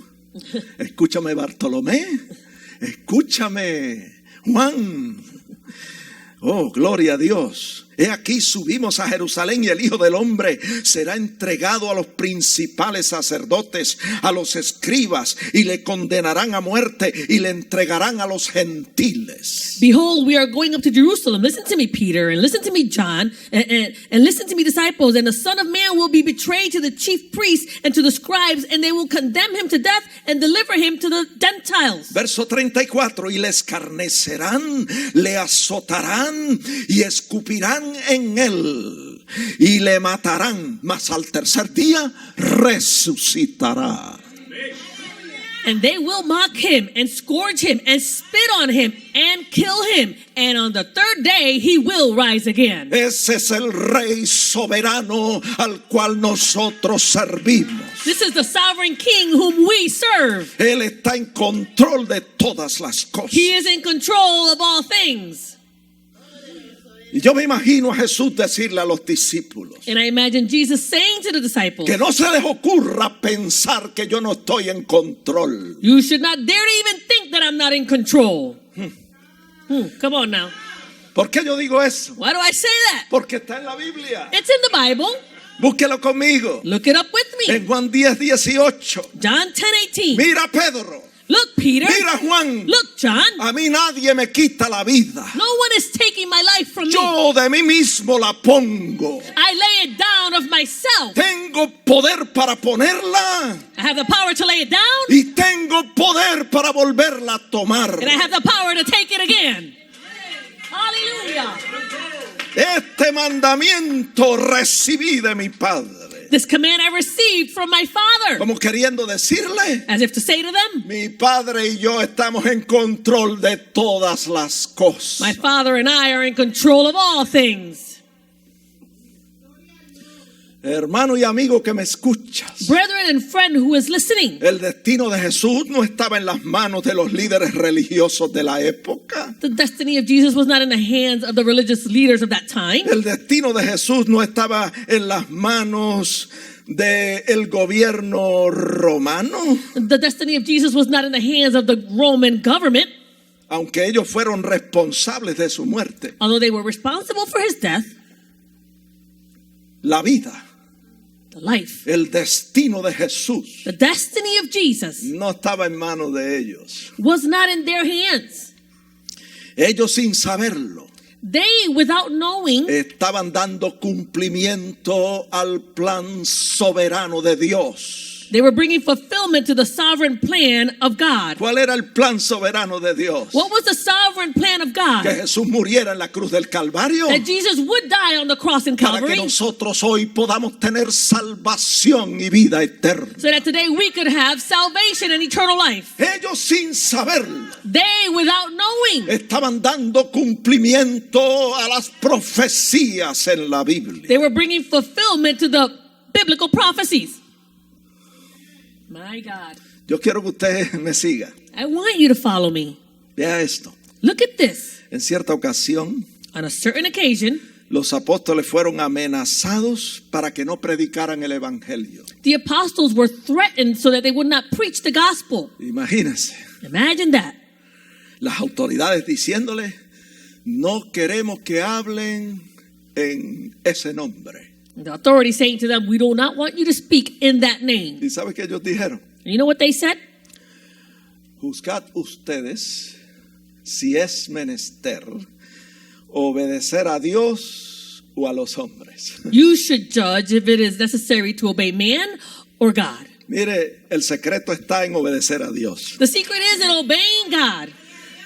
Speaker 1: Escúchame, Bartolomé. Escúchame, Juan. Oh, gloria a Dios. He aquí subimos a Jerusalén y el Hijo del Hombre será entregado a los principales sacerdotes, a los escribas, y le condenarán a muerte y le entregarán a los gentiles.
Speaker 2: Behold, we are going up to Jerusalem. Listen to me, Peter, and listen to me, John, and listen to me, disciples. And the Son of Man will be betrayed to the chief priests and to the scribes, and they will condemn him to death and deliver him to the Gentiles.
Speaker 1: Verso 34, y le escarnecerán, le azotarán y escupirán en él y le matarán, mas al tercer día resucitará.
Speaker 2: And they will mock him and scourge him and spit on him and kill him. And on the third day he will rise again.
Speaker 1: Ese es el Rey soberano al cual nosotros servimos.
Speaker 2: This is the sovereign king whom we serve.
Speaker 1: Él está en control de todas las cosas.
Speaker 2: He is in control of all things.
Speaker 1: Y yo me imagino a Jesús decirle a los discípulos
Speaker 2: And I imagine Jesus saying to the disciples,
Speaker 1: que no se les ocurra pensar que yo no estoy en control.
Speaker 2: you should not dare to even think that I'm not in control. Come on now.
Speaker 1: ¿Por qué yo digo eso?
Speaker 2: Why do I say that?
Speaker 1: Porque está en la Biblia.
Speaker 2: It's in the Bible.
Speaker 1: Búsquelo conmigo.
Speaker 2: Look it up with me.
Speaker 1: En Juan 10:18.
Speaker 2: John 10:18.
Speaker 1: Mira Pedro.
Speaker 2: Look, Peter.
Speaker 1: Mira Juan.
Speaker 2: Look, John.
Speaker 1: A mí nadie me quita la vida.
Speaker 2: No one is taking my life from me.
Speaker 1: Yo de mí mismo la pongo.
Speaker 2: I lay it down of myself.
Speaker 1: Tengo poder para ponerla
Speaker 2: I have the power to lay it down,
Speaker 1: y tengo poder para volverla a tomar.
Speaker 2: and I have the power to take it again. Hallelujah.
Speaker 1: Este mandamiento recibí de mi Padre.
Speaker 2: This command I received from my Father.
Speaker 1: Como queriendo decirle,
Speaker 2: As if to say to them,
Speaker 1: mi Padre y yo estamos en control de todas las cosas.
Speaker 2: my Father and I are in control of all things.
Speaker 1: Hermano y amigo que me escuchas,
Speaker 2: Brethren and friend who is listening,
Speaker 1: el destino de Jesús no estaba en las manos de los líderes religiosos de la época.
Speaker 2: the destiny of Jesus was not in the hands of the religious leaders of that time.
Speaker 1: El destino de Jesús no estaba en las manos del gobierno romano,
Speaker 2: The destiny of Jesus was not in the hands of the Roman government,
Speaker 1: aunque ellos fueron responsables de su muerte.
Speaker 2: although they were responsible for his death.
Speaker 1: La vida,
Speaker 2: The life,
Speaker 1: el destino de Jesús
Speaker 2: the destiny of Jesus
Speaker 1: no estaba en manos de ellos.
Speaker 2: was not in their hands.
Speaker 1: Ellos sin saberlo
Speaker 2: They, without knowing,
Speaker 1: estaban dando cumplimiento al plan soberano de Dios.
Speaker 2: they were bringing fulfillment to the sovereign plan of God.
Speaker 1: ¿Cuál era el plan soberano de Dios?
Speaker 2: What was the sovereign plan of
Speaker 1: Que
Speaker 2: God?
Speaker 1: Jesús muriera en la cruz del Calvario
Speaker 2: That Jesus would die on the cross in
Speaker 1: para que
Speaker 2: Calvary,
Speaker 1: nosotros hoy podamos tener salvación y vida eterna.
Speaker 2: so that today we could have salvation and eternal life.
Speaker 1: Ellos sin saberlo
Speaker 2: They, without knowing,
Speaker 1: estaban dando cumplimiento a las profecías en la Biblia.
Speaker 2: they were bringing fulfillment to the biblical prophecies. My God.
Speaker 1: Yo quiero que usted me siga.
Speaker 2: I want you to follow me.
Speaker 1: Vea esto.
Speaker 2: Look at this.
Speaker 1: En cierta ocasión,
Speaker 2: On a certain occasion,
Speaker 1: los apóstoles fueron amenazados para que no predicaran el evangelio.
Speaker 2: the apostles were threatened so that they would not preach the gospel.
Speaker 1: Imagínense,
Speaker 2: Imagine that.
Speaker 1: las autoridades diciéndole, no queremos que hablen en ese nombre.
Speaker 2: The authorities saying to them, we do not want you to speak in that name.
Speaker 1: ¿Y sabe qué ellos dijeron?
Speaker 2: And you know what they said?
Speaker 1: Juzgad ustedes si es menester obedecer a Dios o a los hombres.
Speaker 2: You should judge if it is necessary to obey man or God.
Speaker 1: Mire, el secreto está en obedecer a Dios.
Speaker 2: The secret is in obeying God.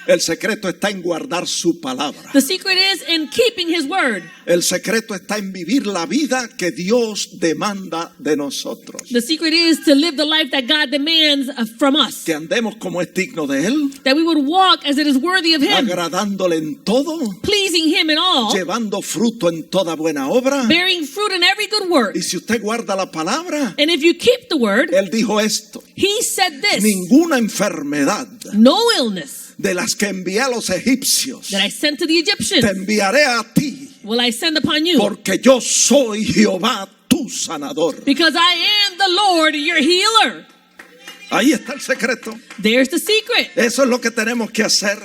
Speaker 1: El secreto está en guardar su palabra.
Speaker 2: The secret is in keeping his word.
Speaker 1: El secreto está en vivir la vida que Dios demanda de nosotros.
Speaker 2: The secret is to live the life that God demands from us.
Speaker 1: Que andemos como es digno de Él,
Speaker 2: That we would walk as it is worthy of him,
Speaker 1: agradándole en todo,
Speaker 2: pleasing him in all,
Speaker 1: llevando fruto en toda buena obra.
Speaker 2: bearing fruit in every good work.
Speaker 1: Y si usted guarda la palabra,
Speaker 2: And if you keep the word,
Speaker 1: Él dijo esto:
Speaker 2: he said this,
Speaker 1: ninguna enfermedad
Speaker 2: no illness
Speaker 1: de las que envié a los egipcios
Speaker 2: that I sent to the
Speaker 1: te
Speaker 2: Egyptians
Speaker 1: enviaré a ti,
Speaker 2: will I send upon you,
Speaker 1: porque yo soy Jehová tu sanador.
Speaker 2: because I am the Lord your healer.
Speaker 1: Ahí está el secreto.
Speaker 2: There's the secret.
Speaker 1: Eso es lo que tenemos que hacer: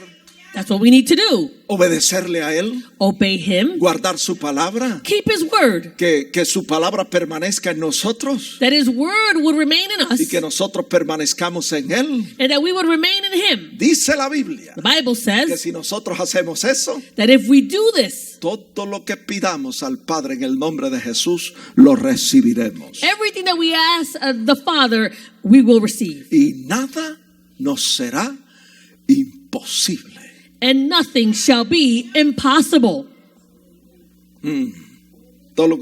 Speaker 2: That's what we need to do.
Speaker 1: obedecerle a Él,
Speaker 2: Obey him,
Speaker 1: guardar su palabra,
Speaker 2: keep his word,
Speaker 1: que su palabra permanezca en nosotros
Speaker 2: that his word would remain in us,
Speaker 1: y que nosotros permanezcamos en Él.
Speaker 2: and that we would remain in him.
Speaker 1: Dice la Biblia
Speaker 2: The Bible
Speaker 1: que
Speaker 2: says
Speaker 1: si nosotros hacemos eso,
Speaker 2: that if we do this,
Speaker 1: todo lo que pidamos al Padre en el nombre de Jesús lo recibiremos.
Speaker 2: everything that we ask of the Father, we will receive.
Speaker 1: Y nada nos será imposible.
Speaker 2: And nothing shall be impossible.
Speaker 1: Todo lo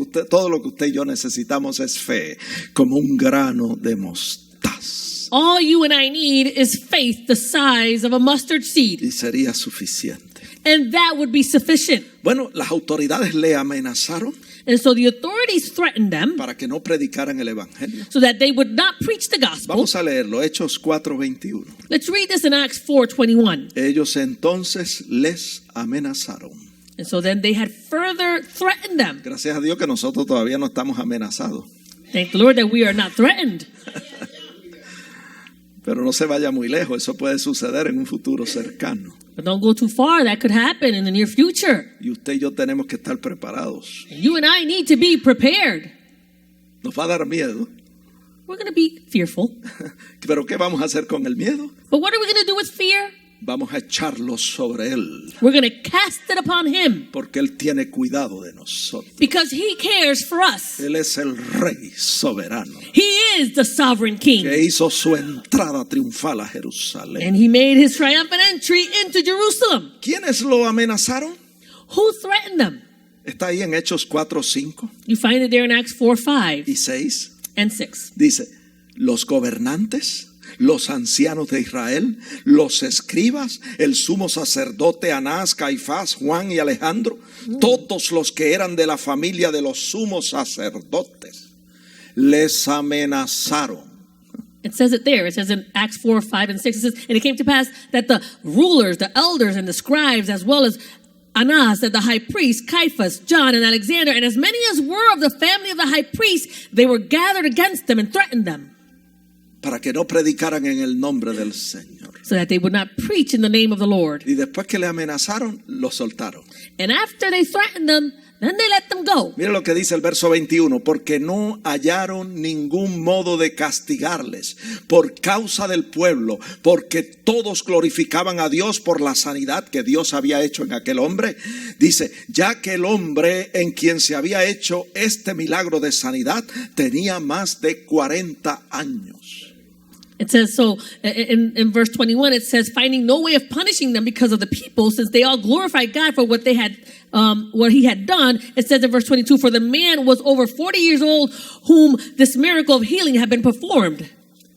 Speaker 1: que usted y yo necesitamos es fe, como un grano de mostaza.
Speaker 2: All you and I need is faith the size of a mustard seed.
Speaker 1: y sería suficiente.
Speaker 2: And that would be sufficient.
Speaker 1: Bueno, las autoridades le amenazaron
Speaker 2: And so the authorities threatened them
Speaker 1: para que no predicaran el evangelio.
Speaker 2: so that they would not preach the gospel.
Speaker 1: Vamos a leerlo, Hechos 4:21.
Speaker 2: Let's read this in Acts 4:21.
Speaker 1: Ellos entonces les amenazaron.
Speaker 2: And so then they had further threatened them.
Speaker 1: Gracias a Dios que nosotros todavía no estamos amenazados.
Speaker 2: Thank the Lord that we are not threatened.
Speaker 1: Pero no se vaya muy lejos, eso puede suceder en un futuro cercano.
Speaker 2: But don't go too far. That could happen in the near future.
Speaker 1: Y usted y yo tenemos que estar preparados.
Speaker 2: And you and I need to be prepared.
Speaker 1: Nos va a dar miedo.
Speaker 2: We're going to be fearful.
Speaker 1: Pero ¿qué vamos a hacer con el miedo?
Speaker 2: But what are we going to do with fear?
Speaker 1: Vamos a echarlo sobre Él,
Speaker 2: We're going to cast it upon him
Speaker 1: porque Él tiene cuidado de nosotros.
Speaker 2: because he cares for us.
Speaker 1: Él es el Rey soberano
Speaker 2: He is the sovereign king.
Speaker 1: que hizo su entrada triunfal a Jerusalén.
Speaker 2: And he made his triumphant entry into Jerusalem.
Speaker 1: ¿Quiénes lo amenazaron?
Speaker 2: Who threatened them?
Speaker 1: Está ahí en Hechos 4:5
Speaker 2: You find it there in Acts 4:5
Speaker 1: y 6.
Speaker 2: and 6.
Speaker 1: Dice, los gobernantes, los ancianos de Israel, los escribas, el sumo sacerdote Anás, Caifás, Juan y Alejandro, todos los que eran de la familia de los sumos sacerdotes, les amenazaron.
Speaker 2: It says it there. It says in Acts 4:5 and 6. It says, and it came to pass that the rulers, the elders, and the scribes, as well as Annas, and the high priest, Caiaphas, John, and Alexander, and as many as were of the family of the high priest, they were gathered against them and threatened them,
Speaker 1: Para que no predicaran en el nombre del Señor.
Speaker 2: so that they would not preach in the name of the Lord.
Speaker 1: Y después que le amenazaron, lo soltaron.
Speaker 2: And after they threatened them, then they let them go.
Speaker 1: Mira lo que dice el verso 21, porque no hallaron ningún modo de castigarles por causa del pueblo, porque todos glorificaban a Dios por la sanidad que Dios había hecho en aquel hombre. Dice, ya que el hombre en quien se había hecho este milagro de sanidad tenía más de 40 años.
Speaker 2: It says so in verse 21. It says, finding no way of punishing them because of the people, since they all glorified God for what they had, what he had done. It says in verse 22, for the man was over 40 years old, whom this miracle of healing had been performed.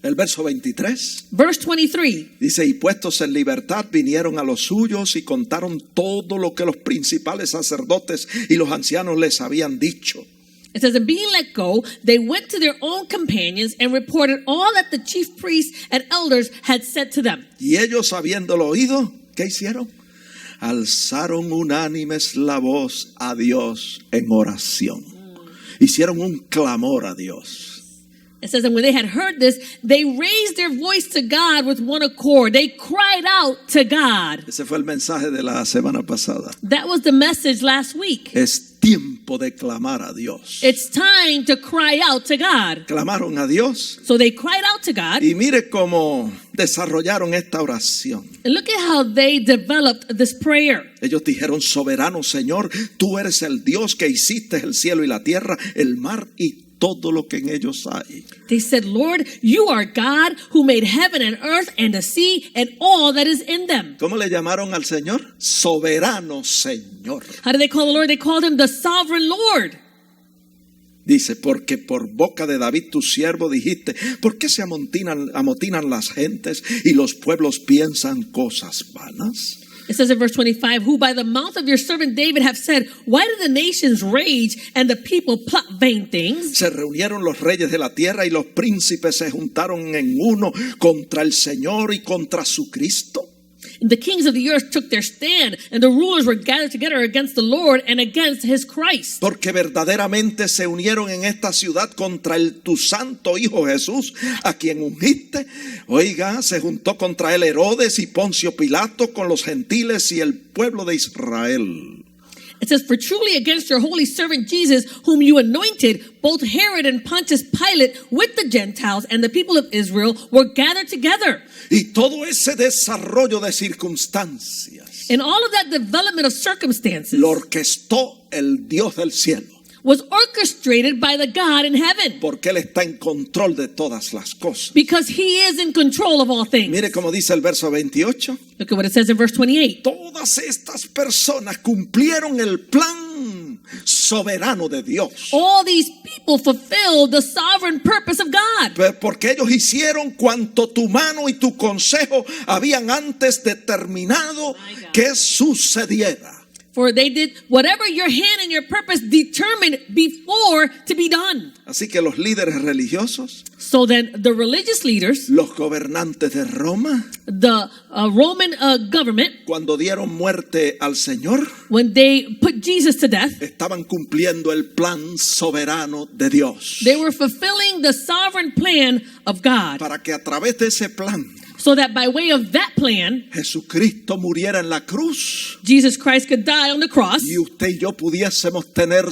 Speaker 1: El verso 23
Speaker 2: Verse 23.
Speaker 1: dice, y puestos en libertad vinieron a los suyos y contaron todo lo que los principales sacerdotes y los ancianos les habían dicho.
Speaker 2: It says, and being let go, they went to their own companions and reported all that the chief priests and elders had said to them.
Speaker 1: Y ellos, habiéndolo oído, ¿qué hicieron? Alzaron unánimes la voz a Dios en oración. Hicieron un clamor a Dios.
Speaker 2: It says, and when they had heard this, they raised their voice to God with one accord. They cried out to God.
Speaker 1: Ese fue el mensaje de la semana pasada.
Speaker 2: That was the message last week.
Speaker 1: Es tiempo de clamar a Dios.
Speaker 2: It's time to cry out to God.
Speaker 1: Clamaron a Dios
Speaker 2: So they cried out to God.
Speaker 1: y mire cómo desarrollaron esta oración.
Speaker 2: And look at how they developed this prayer.
Speaker 1: Ellos dijeron, soberano Señor, tú eres el Dios que hiciste el cielo y la tierra, el mar y todo lo que en ellos hay.
Speaker 2: They said, Lord, you are God who made heaven and earth and the sea and all that is in them.
Speaker 1: ¿Cómo le llamaron al Señor? Soberano Señor.
Speaker 2: How did they call the Lord? They called him the sovereign Lord.
Speaker 1: Dice, porque por boca de David tu siervo dijiste, ¿por qué se amotinan las gentes y los pueblos piensan cosas vanas?
Speaker 2: It says in verse 25, who by the mouth of your servant David have said, why do the nations rage and the people plot vain things?
Speaker 1: Se reunieron los reyes de la tierra y los príncipes se juntaron en uno contra el Señor y contra su Cristo.
Speaker 2: The kings of the earth took their stand, and the rulers were gathered together against the Lord and against his Christ.
Speaker 1: Porque verdaderamente se unieron en esta ciudad contra tu santo Hijo Jesús, a quien ungiste. Oiga, se juntó contra él Herodes y Poncio Pilato con los gentiles y el pueblo de Israel.
Speaker 2: It says, for truly against your holy servant Jesus, whom you anointed, both Herod and Pontius Pilate with the Gentiles and the people of Israel were gathered together.
Speaker 1: Y todo ese desarrollo de circunstancias
Speaker 2: And all of that development of circumstances
Speaker 1: lo orquestó el Dios del cielo.
Speaker 2: was orchestrated by the God in heaven.
Speaker 1: Porque Él está en control de todas las cosas.
Speaker 2: Because he is in control of all things.
Speaker 1: Mire cómo dice el verso 28.
Speaker 2: Look at what it says in verse 28.
Speaker 1: Todas estas personas cumplieron el plan soberano de Dios.
Speaker 2: All these people fulfilled the sovereign purpose of God.
Speaker 1: Porque ellos hicieron cuanto tu mano y tu consejo habían antes determinado que sucediera.
Speaker 2: For they did whatever your hand and your purpose determined before to be done.
Speaker 1: Así que los líderes religiosos,
Speaker 2: So then the religious leaders,
Speaker 1: los gobernantes de Roma,
Speaker 2: the Roman government,
Speaker 1: cuando dieron muerte al Señor,
Speaker 2: when they put Jesus to death,
Speaker 1: estaban cumpliendo el plan soberano de Dios.
Speaker 2: they were fulfilling the sovereign plan of God.
Speaker 1: Para que a través de ese plan,
Speaker 2: So that by way of that plan,
Speaker 1: Jesucristo muriera en la cruz
Speaker 2: Jesus Christ could die on the cross,
Speaker 1: y usted y yo pudiésemos tener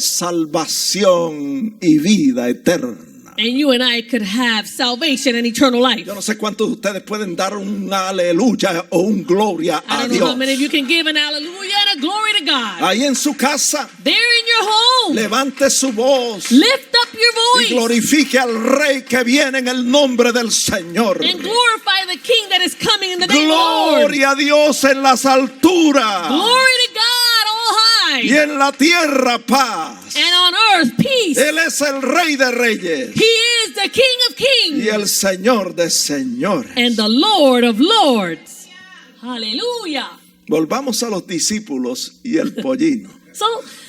Speaker 1: salvación y vida eterna.
Speaker 2: and you and I could have salvation and eternal life.
Speaker 1: Yo no sé cuántos de ustedes pueden dar un aleluya o un gloria
Speaker 2: I
Speaker 1: a
Speaker 2: don't know how
Speaker 1: Dios.
Speaker 2: many of you can give an hallelujah and a glory to God.
Speaker 1: Ahí en su casa,
Speaker 2: There in your home,
Speaker 1: levante su voz
Speaker 2: lift up your
Speaker 1: y
Speaker 2: voice
Speaker 1: glorifique al Rey que viene en el nombre del Señor.
Speaker 2: and glorify the King that is coming in the name of the Lord.
Speaker 1: Gloria a Dios en las alturas
Speaker 2: Glory to God all
Speaker 1: y
Speaker 2: high,
Speaker 1: en la tierra paz.
Speaker 2: and on earth peace.
Speaker 1: Él es el Rey de Reyes
Speaker 2: He is the King of
Speaker 1: y
Speaker 2: kings
Speaker 1: el Señor de señores.
Speaker 2: and the Lord of lords. Hallelujah.
Speaker 1: Volvamos a los discípulos y el pollino.
Speaker 2: So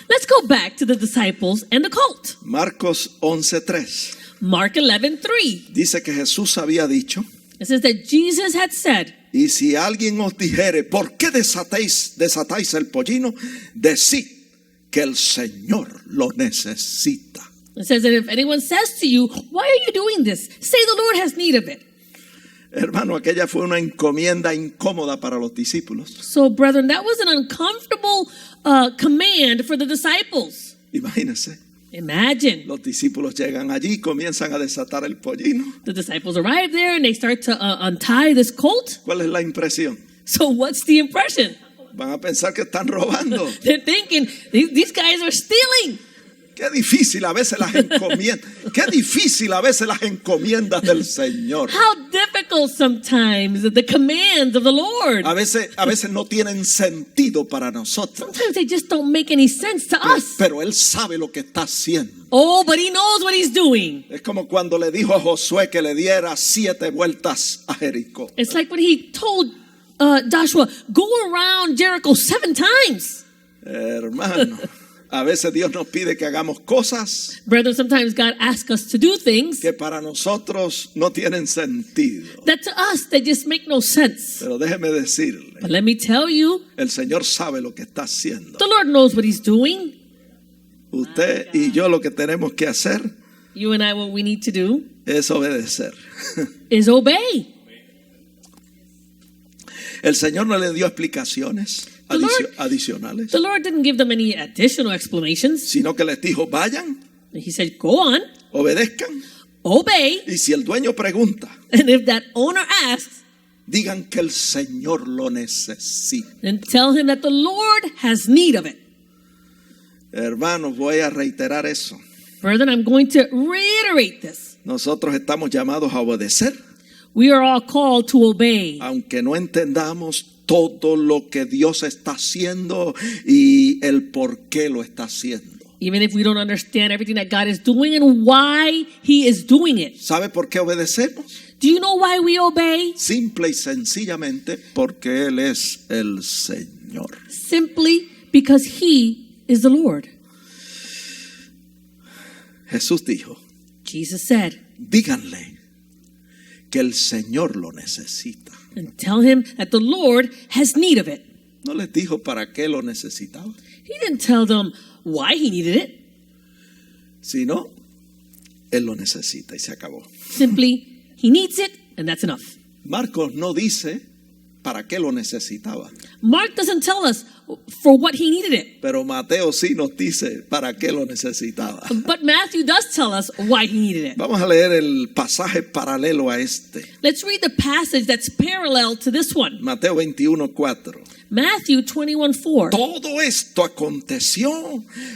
Speaker 2: let's go back to the disciples and the cult.
Speaker 1: Marcos 11:3
Speaker 2: Mark 11:3.
Speaker 1: dice que Jesús había dicho:
Speaker 2: It says that Jesus had said,
Speaker 1: y si alguien os dijere, ¿por qué desatáis el pollino? Decid que el Señor lo necesita.
Speaker 2: it says that if anyone says to you, why are you doing this? Say the Lord has need of it.
Speaker 1: Hermano, aquella fue una encomienda incómoda para los discípulos.
Speaker 2: So brethren, that was an uncomfortable command for the disciples.
Speaker 1: Imagínense,
Speaker 2: Imagine
Speaker 1: los discípulos llegan allí y comienzan a desatar el pollino.
Speaker 2: the disciples arrive there and they start to untie this colt.
Speaker 1: ¿Cuál es la impresión?
Speaker 2: So what's the impression?
Speaker 1: Van a pensar que están robando.
Speaker 2: They're thinking, these guys are stealing.
Speaker 1: Qué difícil a veces las encomiendas. Qué difícil a veces las encomiendas del Señor.
Speaker 2: How difficult sometimes the commands of the Lord.
Speaker 1: A veces no tienen sentido para nosotros.
Speaker 2: Sometimes they just don't make any sense to us.
Speaker 1: Pero Él sabe lo que está haciendo.
Speaker 2: Oh, but he knows what he's doing.
Speaker 1: Es como cuando le dijo a Josué que le diera 7 vueltas a Jericó.
Speaker 2: It's like when he told Joshua, go around Jericho 7 times.
Speaker 1: Hermano, a veces Dios nos pide que hagamos cosas
Speaker 2: Brethren, sometimes God asks us to do things
Speaker 1: que para nosotros no tienen sentido.
Speaker 2: that to us, they just make no sense.
Speaker 1: Pero déjeme decirle,
Speaker 2: But let me tell you,
Speaker 1: el Señor sabe lo que está haciendo.
Speaker 2: the Lord knows what he's doing.
Speaker 1: Usted y yo lo que tenemos que hacer
Speaker 2: You and I, what we need to do
Speaker 1: es obedecer.
Speaker 2: is obey.
Speaker 1: El Señor no le dio explicaciones
Speaker 2: The Lord-
Speaker 1: adicionales,
Speaker 2: The Lord didn't give them any additional explanations.
Speaker 1: sino que les dijo, vayan,
Speaker 2: He said, go on,
Speaker 1: obedezcan,
Speaker 2: obey.
Speaker 1: y si el dueño pregunta,
Speaker 2: And if that owner asks,
Speaker 1: digan que el Señor lo necesita.
Speaker 2: then tell him that the Lord has need of it.
Speaker 1: Hermanos, voy a reiterar eso.
Speaker 2: Brethren, I'm going to reiterate this.
Speaker 1: Nosotros estamos llamados a obedecer,
Speaker 2: We are all called to obey.
Speaker 1: aunque no entendamos todo lo que Dios está haciendo y el por qué lo está haciendo.
Speaker 2: Even if we don't understand everything that God is doing and why he is doing it.
Speaker 1: ¿Sabe por qué obedecemos?
Speaker 2: Do you know why we obey?
Speaker 1: Simple y sencillamente porque Él es el Señor.
Speaker 2: Simply because he is the Lord.
Speaker 1: Jesús dijo,
Speaker 2: Jesus said,
Speaker 1: díganle que el Señor lo necesita.
Speaker 2: and tell him that the Lord has need of it.
Speaker 1: No les dijo para qué lo necesitaba,
Speaker 2: He didn't tell them why he needed it.
Speaker 1: sino Él lo necesita y se acabó.
Speaker 2: Simply, he needs it, and that's enough.
Speaker 1: Marcos no dice para qué lo necesitaba,
Speaker 2: Mark doesn't tell us for what he needed it.
Speaker 1: pero Mateo sí nos dice para qué lo necesitaba.
Speaker 2: But Matthew does tell us why he needed it.
Speaker 1: Vamos a leer el pasaje paralelo a este.
Speaker 2: Let's read the passage that's parallel to this one.
Speaker 1: Mateo 21:4.
Speaker 2: Matthew 21:4.
Speaker 1: Todo esto aconteció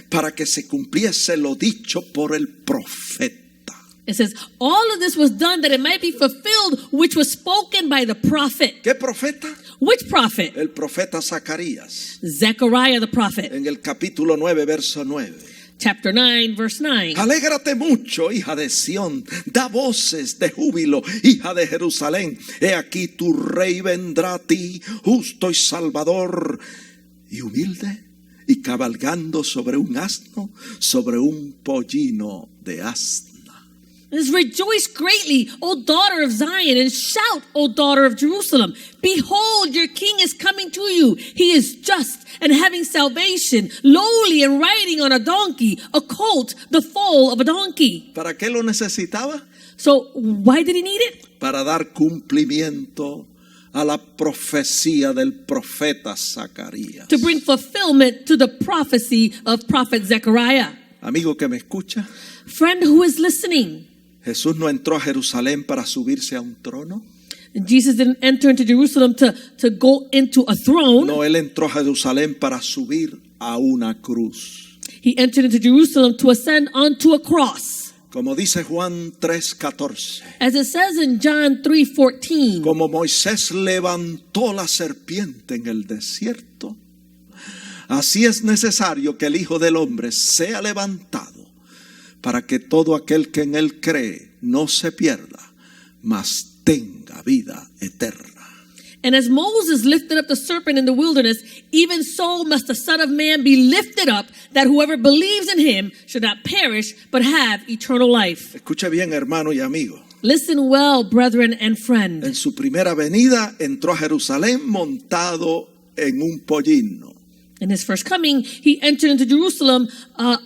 Speaker 1: para que se cumpliese lo dicho por el profeta.
Speaker 2: It says, all of this was done that it might be fulfilled, which was spoken by the prophet.
Speaker 1: ¿Qué profeta?
Speaker 2: Which prophet?
Speaker 1: El profeta Zacarías.
Speaker 2: Zechariah the prophet.
Speaker 1: En el capítulo 9, verso 9.
Speaker 2: Chapter 9, verse 9.
Speaker 1: Alégrate mucho, hija de Sión, da voces de júbilo, hija de Jerusalén. He aquí tu rey vendrá a ti, justo y salvador, y humilde, y cabalgando sobre un asno, sobre un pollino de asna.
Speaker 2: Rejoice greatly, O daughter of Zion, and shout, O daughter of Jerusalem. Behold, your king is coming to you. He is just and having salvation, lowly and riding on a donkey, a colt, the foal of a donkey.
Speaker 1: ¿Para qué lo necesitaba?
Speaker 2: So why did he need it?
Speaker 1: Para dar cumplimiento a la profecía del profeta Zacarías.
Speaker 2: To bring fulfillment to the prophecy of prophet Zechariah.
Speaker 1: Amigo que me escucha,
Speaker 2: Friend who is listening,
Speaker 1: Jesús no entró a Jerusalén para subirse a un trono.
Speaker 2: Jesus didn't enter into Jerusalem to go into a throne.
Speaker 1: No, él entró a Jerusalén para subir a una cruz.
Speaker 2: He entered into Jerusalem to ascend onto a cross.
Speaker 1: Como dice Juan 3:14.
Speaker 2: As it says in John 3:14.
Speaker 1: Como Moisés levantó la serpiente en el desierto, así es necesario que el Hijo del Hombre sea levantado, para que todo aquel que en él cree no se pierda, mas tenga vida eterna.
Speaker 2: And as Moses lifted up the serpent in the wilderness, even so must the Son of Man be lifted up, that whoever believes in him should not perish, but have eternal life.
Speaker 1: Escuche bien, hermano y amigo.
Speaker 2: Listen well, brethren and friend.
Speaker 1: En su primera venida entró a Jerusalén montado en un pollino.
Speaker 2: In his first coming, he entered into Jerusalem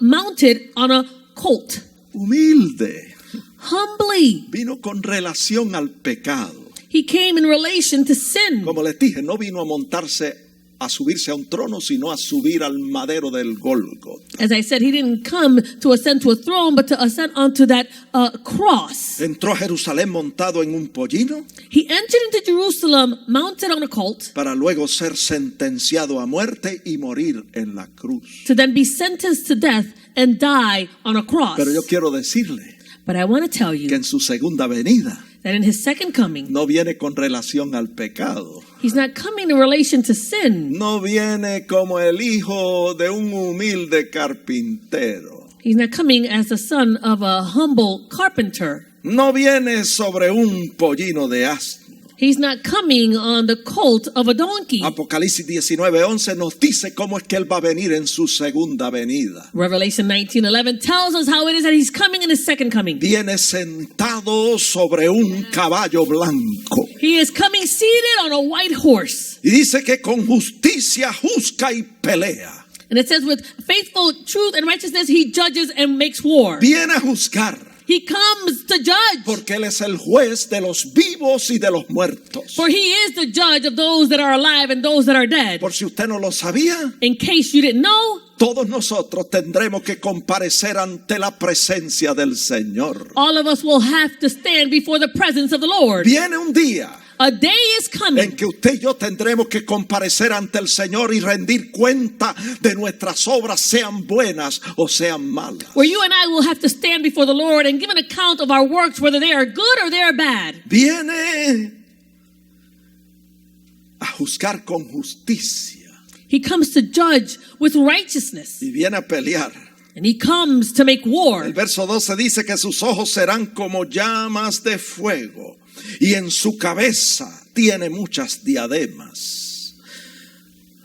Speaker 2: mounted on a colt.
Speaker 1: Humilde.
Speaker 2: Humbly.
Speaker 1: Vino con relación al pecado.
Speaker 2: He came in relation to sin.
Speaker 1: Como les dije, no vino a subirse a un trono, sino a subir al madero del Gólgota.
Speaker 2: As I said, he didn't come to ascend to a throne, but to ascend onto that cross.
Speaker 1: Entró a Jerusalén montado en un pollino.
Speaker 2: He entered into Jerusalem mounted on a colt.
Speaker 1: Para luego ser sentenciado a muerte y morir en la cruz.
Speaker 2: To then be sentenced to death and die on a cross.
Speaker 1: Pero yo quiero decirle
Speaker 2: But I want to tell you
Speaker 1: que en su segunda venida
Speaker 2: that in his second coming,
Speaker 1: no viene con relación al pecado.
Speaker 2: he's not coming in relation to sin.
Speaker 1: No viene como el hijo de un humilde carpintero.
Speaker 2: He's not coming as the son of a humble carpenter.
Speaker 1: No viene sobre un pollino de asno.
Speaker 2: He's not coming on the colt of a donkey.
Speaker 1: Apocalipsis 19:11 nos dice cómo es que él va a venir en su segunda venida.
Speaker 2: Revelation 19:11 tells us how it is that he's coming in his second coming.
Speaker 1: Viene sentado sobre un caballo blanco.
Speaker 2: He is coming seated on a white horse.
Speaker 1: Y dice que con justicia juzga y pelea.
Speaker 2: And it says with faithful truth and righteousness he judges and makes war.
Speaker 1: Viene a juzgar.
Speaker 2: He comes to judge.
Speaker 1: Porque él es el juez de los vivos y de los muertos.
Speaker 2: For he is the judge of those that are alive and those that are dead.
Speaker 1: Por si usted no lo sabía,
Speaker 2: In case you didn't know,
Speaker 1: todos nosotros tendremos que comparecer ante la presencia del Señor.
Speaker 2: all of us will have to stand before the presence of the Lord.
Speaker 1: Viene un día
Speaker 2: A day is coming
Speaker 1: en que usted y yo tendremos que comparecer ante el Señor y rendir cuenta de nuestras obras, sean buenas o sean malas.
Speaker 2: where you and I will have to stand before the Lord and give an account of our works, whether they are good or they are bad.
Speaker 1: Viene a juzgar con justicia
Speaker 2: He comes to judge with righteousness.
Speaker 1: y viene a pelear.
Speaker 2: And he comes to make war.
Speaker 1: El verso 12 dice que sus ojos serán como llamas de fuego y en su cabeza tiene muchas diademas.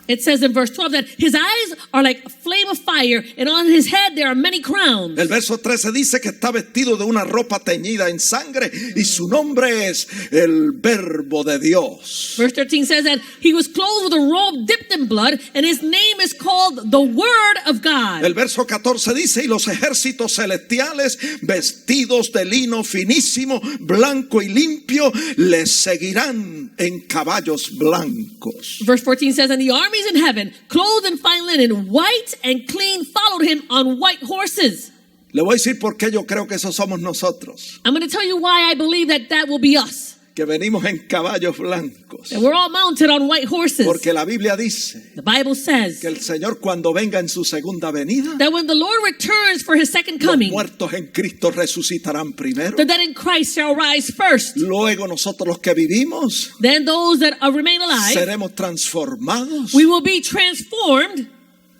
Speaker 2: It says in verse 12 that his eyes are like a flame of fire, and on his head there are many crowns.
Speaker 1: El verso 13 dice que está vestido de una ropa teñida en sangre y su nombre es el Verbo de Dios.
Speaker 2: Verse 13 says that he was clothed with a robe dipped in blood, and his name is called the Word of God.
Speaker 1: El verso 14 dice, y los ejércitos celestiales vestidos de lino finísimo, blanco y limpio, les seguirán en caballos blancos.
Speaker 2: Verse 14 says, and the armies in heaven, clothed in fine linen, white and clean, followed him on white horses.
Speaker 1: Le voy a decir por qué yo creo que esos somos nosotros,
Speaker 2: I'm going to tell you why I believe that will be us.
Speaker 1: que venimos en caballos blancos. caballos.
Speaker 2: And we're all mounted on white horses.
Speaker 1: Porque la Biblia dice
Speaker 2: The Bible says
Speaker 1: que el Señor cuando venga en su segunda venida,
Speaker 2: that when the Lord returns for his second
Speaker 1: los
Speaker 2: coming,
Speaker 1: muertos en Cristo resucitarán primero.
Speaker 2: the dead in Christ shall rise first.
Speaker 1: Luego nosotros los que vivimos
Speaker 2: Then those that remain alive,
Speaker 1: seremos transformados,
Speaker 2: we will be transformed,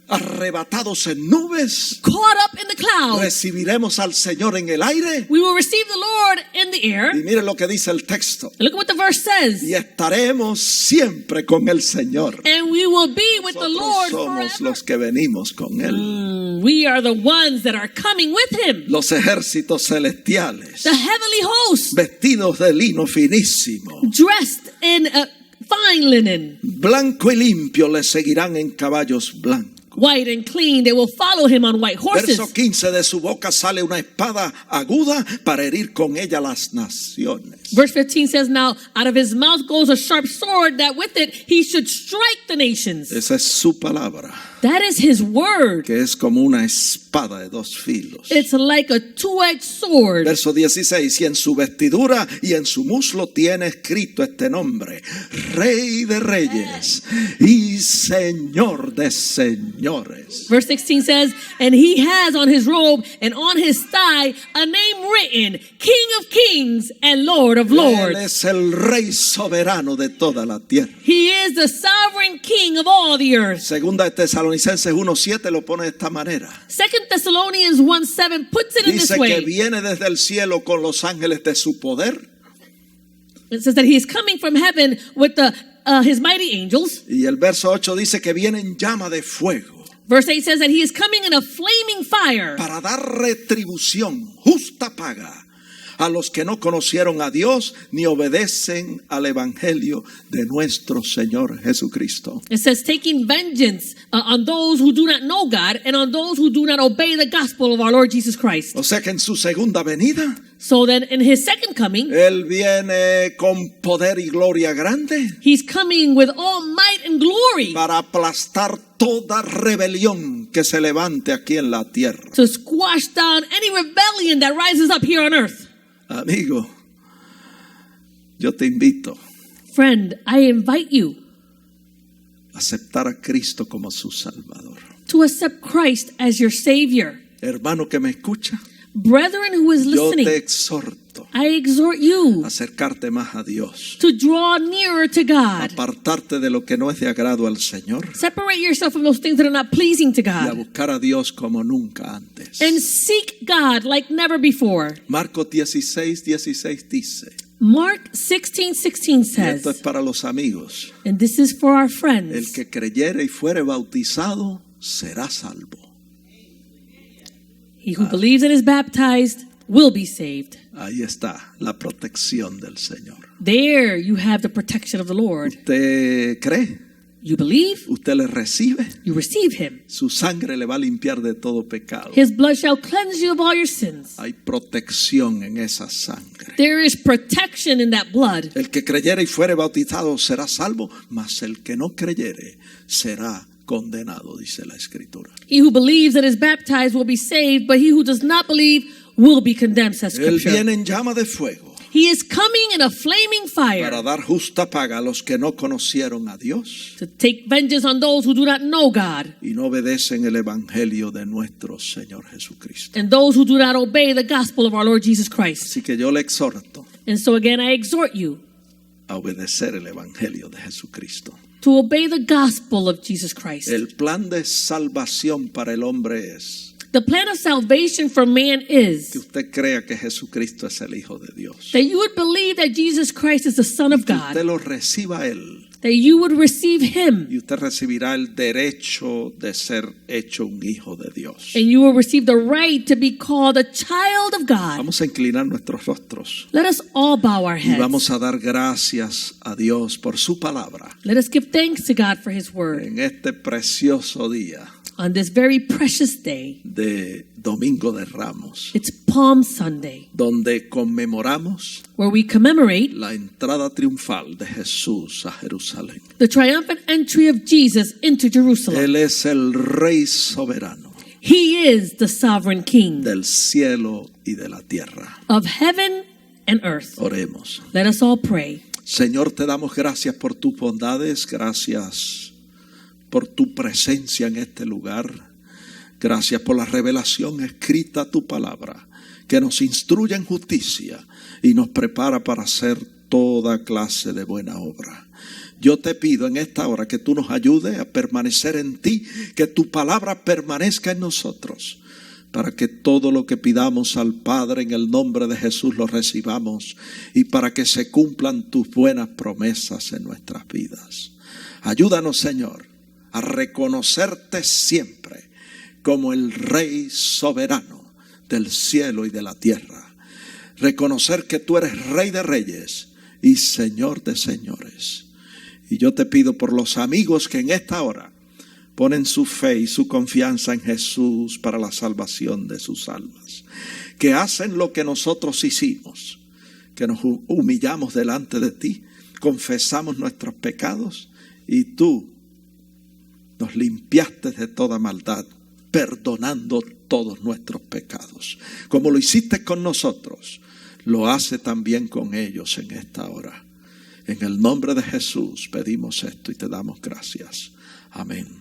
Speaker 1: arrebatados en nubes.
Speaker 2: caught up in the clouds.
Speaker 1: Recibiremos al Señor en el aire.
Speaker 2: We will receive the Lord in the air.
Speaker 1: Y mire lo que dice el texto.
Speaker 2: Look at what the verse says.
Speaker 1: Y estaremos siempre con el Señor.
Speaker 2: And we will be with the
Speaker 1: Nosotros
Speaker 2: Lord
Speaker 1: somos
Speaker 2: forever.
Speaker 1: los que venimos con Él.
Speaker 2: We are the ones that are coming with him.
Speaker 1: Los ejércitos celestiales,
Speaker 2: The heavenly host,
Speaker 1: vestidos de lino finísimo,
Speaker 2: dressed in fine linen,
Speaker 1: blanco y limpio, le seguirán en caballos blancos.
Speaker 2: white and clean. They will follow him on white horses.
Speaker 1: Verso 15, de su boca sale una espada aguda para herir con ella las naciones.
Speaker 2: Verse 15 says, now out of his mouth goes a sharp sword, that with it he should strike the nations.
Speaker 1: Esa es su palabra,
Speaker 2: That is his word.
Speaker 1: que es como una espada de dos filos.
Speaker 2: It's like a two-edged sword.
Speaker 1: Verso 16, y en su vestidura y en su muslo tiene escrito este nombre: Rey de Reyes y Señor de Señores.
Speaker 2: Verse 16 says, and he has on his robe and on his thigh a name written, King of Kings and Lord of
Speaker 1: Él
Speaker 2: Lords.
Speaker 1: es el Rey soberano de toda la tierra.
Speaker 2: He is the sovereign King of all the earth.
Speaker 1: Segunda de Tesalonicenses 1:7 lo pone de esta manera.
Speaker 2: 2 Thessalonians 1:7 puts it in this
Speaker 1: Dice que
Speaker 2: way.
Speaker 1: viene desde el cielo con los ángeles de su poder.
Speaker 2: It says that he is coming from heaven with his mighty angels.
Speaker 1: Y el verso 8 dice que viene en llama de fuego
Speaker 2: Verse 8 says that he is coming in a flaming fire
Speaker 1: para dar retribución, justa paga, a los que no conocieron a Dios ni obedecen al evangelio de nuestro Señor Jesucristo.
Speaker 2: It says taking vengeance on those who do not know God and on those who do not obey the gospel of our Lord Jesus Christ.
Speaker 1: O sea que en su segunda venida,
Speaker 2: So then in his second coming,
Speaker 1: Él viene con poder y gloria grande
Speaker 2: he's coming with all might and glory
Speaker 1: para aplastar toda rebelión que se levante aquí en la tierra.
Speaker 2: to squash down any rebellion that rises up here on earth.
Speaker 1: Amigo, yo te invito
Speaker 2: Friend, I invite you
Speaker 1: a aceptar a Cristo como su Salvador.
Speaker 2: to accept Christ as your Savior.
Speaker 1: Hermano que me escucha,
Speaker 2: Brethren who is
Speaker 1: yo te
Speaker 2: listening,
Speaker 1: exhorto
Speaker 2: I exhort you
Speaker 1: a acercarte más a Dios,
Speaker 2: to draw nearer to God.
Speaker 1: apartarte de lo que no es de agrado al Señor
Speaker 2: Separate yourself from those things that are not pleasing to
Speaker 1: y a
Speaker 2: God.
Speaker 1: buscar a Dios como nunca antes.
Speaker 2: And seek God like never before.
Speaker 1: Marcos 16:16 dice,
Speaker 2: Mark 16:16
Speaker 1: y esto es
Speaker 2: says,
Speaker 1: para los amigos,
Speaker 2: and this is for our
Speaker 1: el
Speaker 2: friends,
Speaker 1: que creyere y fuere bautizado será salvo.
Speaker 2: he who believes and is baptized will be saved.
Speaker 1: Ahí está la protección del Señor.
Speaker 2: There you have the protection of the Lord.
Speaker 1: ¿Usted cree?
Speaker 2: You believe,
Speaker 1: ¿Usted le recibe?
Speaker 2: you receive him.
Speaker 1: Su sangre le va a limpiar de todo pecado.
Speaker 2: His blood shall cleanse you of all your sins.
Speaker 1: Hay protección en esa sangre.
Speaker 2: There is protection in that blood.
Speaker 1: El que creyere y fuere bautizado será salvo, mas el que no creyere será condenado, dice la Escritura.
Speaker 2: He who believes and is baptized will be saved, but he who does not believe will be condemned, says
Speaker 1: Él
Speaker 2: Scripture.
Speaker 1: viene en llama de fuego
Speaker 2: He is coming in a flaming
Speaker 1: para
Speaker 2: fire
Speaker 1: dar justa paga a los que no conocieron a Dios
Speaker 2: to take vengeance on those who do not know God
Speaker 1: y no obedecen el evangelio de nuestro Señor Jesucristo.
Speaker 2: and those who do not obey the gospel of our Lord Jesus Christ.
Speaker 1: Así que yo le exhorto
Speaker 2: And so again, I exhort you
Speaker 1: a obedecer el evangelio de Jesucristo.
Speaker 2: to obey the gospel of Jesus Christ.
Speaker 1: El plan de salvación para el hombre es
Speaker 2: The plan of salvation for man
Speaker 1: que
Speaker 2: is
Speaker 1: usted crea que Jesucristo es el Hijo de Dios.
Speaker 2: that you would believe that Jesus Christ is the Son of
Speaker 1: Que usted
Speaker 2: God,
Speaker 1: lo reciba a Él
Speaker 2: that you would receive him,
Speaker 1: y usted recibirá el derecho de ser hecho un hijo de Dios.
Speaker 2: and you will receive the right to be called a child of God.
Speaker 1: Vamos a inclinar nuestros rostros
Speaker 2: Let us all bow our
Speaker 1: y
Speaker 2: heads.
Speaker 1: vamos a dar gracias a Dios por su palabra
Speaker 2: Let us give thanks to God for his word
Speaker 1: en este precioso día
Speaker 2: on this very precious day.
Speaker 1: de Domingo de Ramos,
Speaker 2: It's Palm Sunday,
Speaker 1: donde conmemoramos
Speaker 2: where we commemorate
Speaker 1: la entrada triunfal de Jesús a Jerusalén.
Speaker 2: the triumphant entry of Jesus into Jerusalem.
Speaker 1: Él es el Rey soberano
Speaker 2: He is the sovereign King
Speaker 1: del cielo y de la tierra.
Speaker 2: of heaven and earth.
Speaker 1: Oremos.
Speaker 2: Let us all pray.
Speaker 1: Señor, te damos gracias por tus bondades, gracias por tu presencia en este lugar. Gracias por la revelación escrita a tu palabra, que nos instruye en justicia y nos prepara para hacer toda clase de buena obra. Yo te pido en esta hora que tú nos ayudes a permanecer en ti, que tu palabra permanezca en nosotros, para que todo lo que pidamos al Padre en el nombre de Jesús lo recibamos y para que se cumplan tus buenas promesas en nuestras vidas. Ayúdanos, Señor, a reconocerte siempre como el Rey soberano del cielo y de la tierra. Reconocer que tú eres Rey de reyes y Señor de señores. Y yo te pido por los amigos que en esta hora ponen su fe y su confianza en Jesús para la salvación de sus almas, que hacen lo que nosotros hicimos, que nos humillamos delante de ti, confesamos nuestros pecados y tú nos limpiaste de toda maldad, perdonando todos nuestros pecados. Como lo hiciste con nosotros, lo hace también con ellos en esta hora. En el nombre de Jesús pedimos esto y te damos gracias. Amén.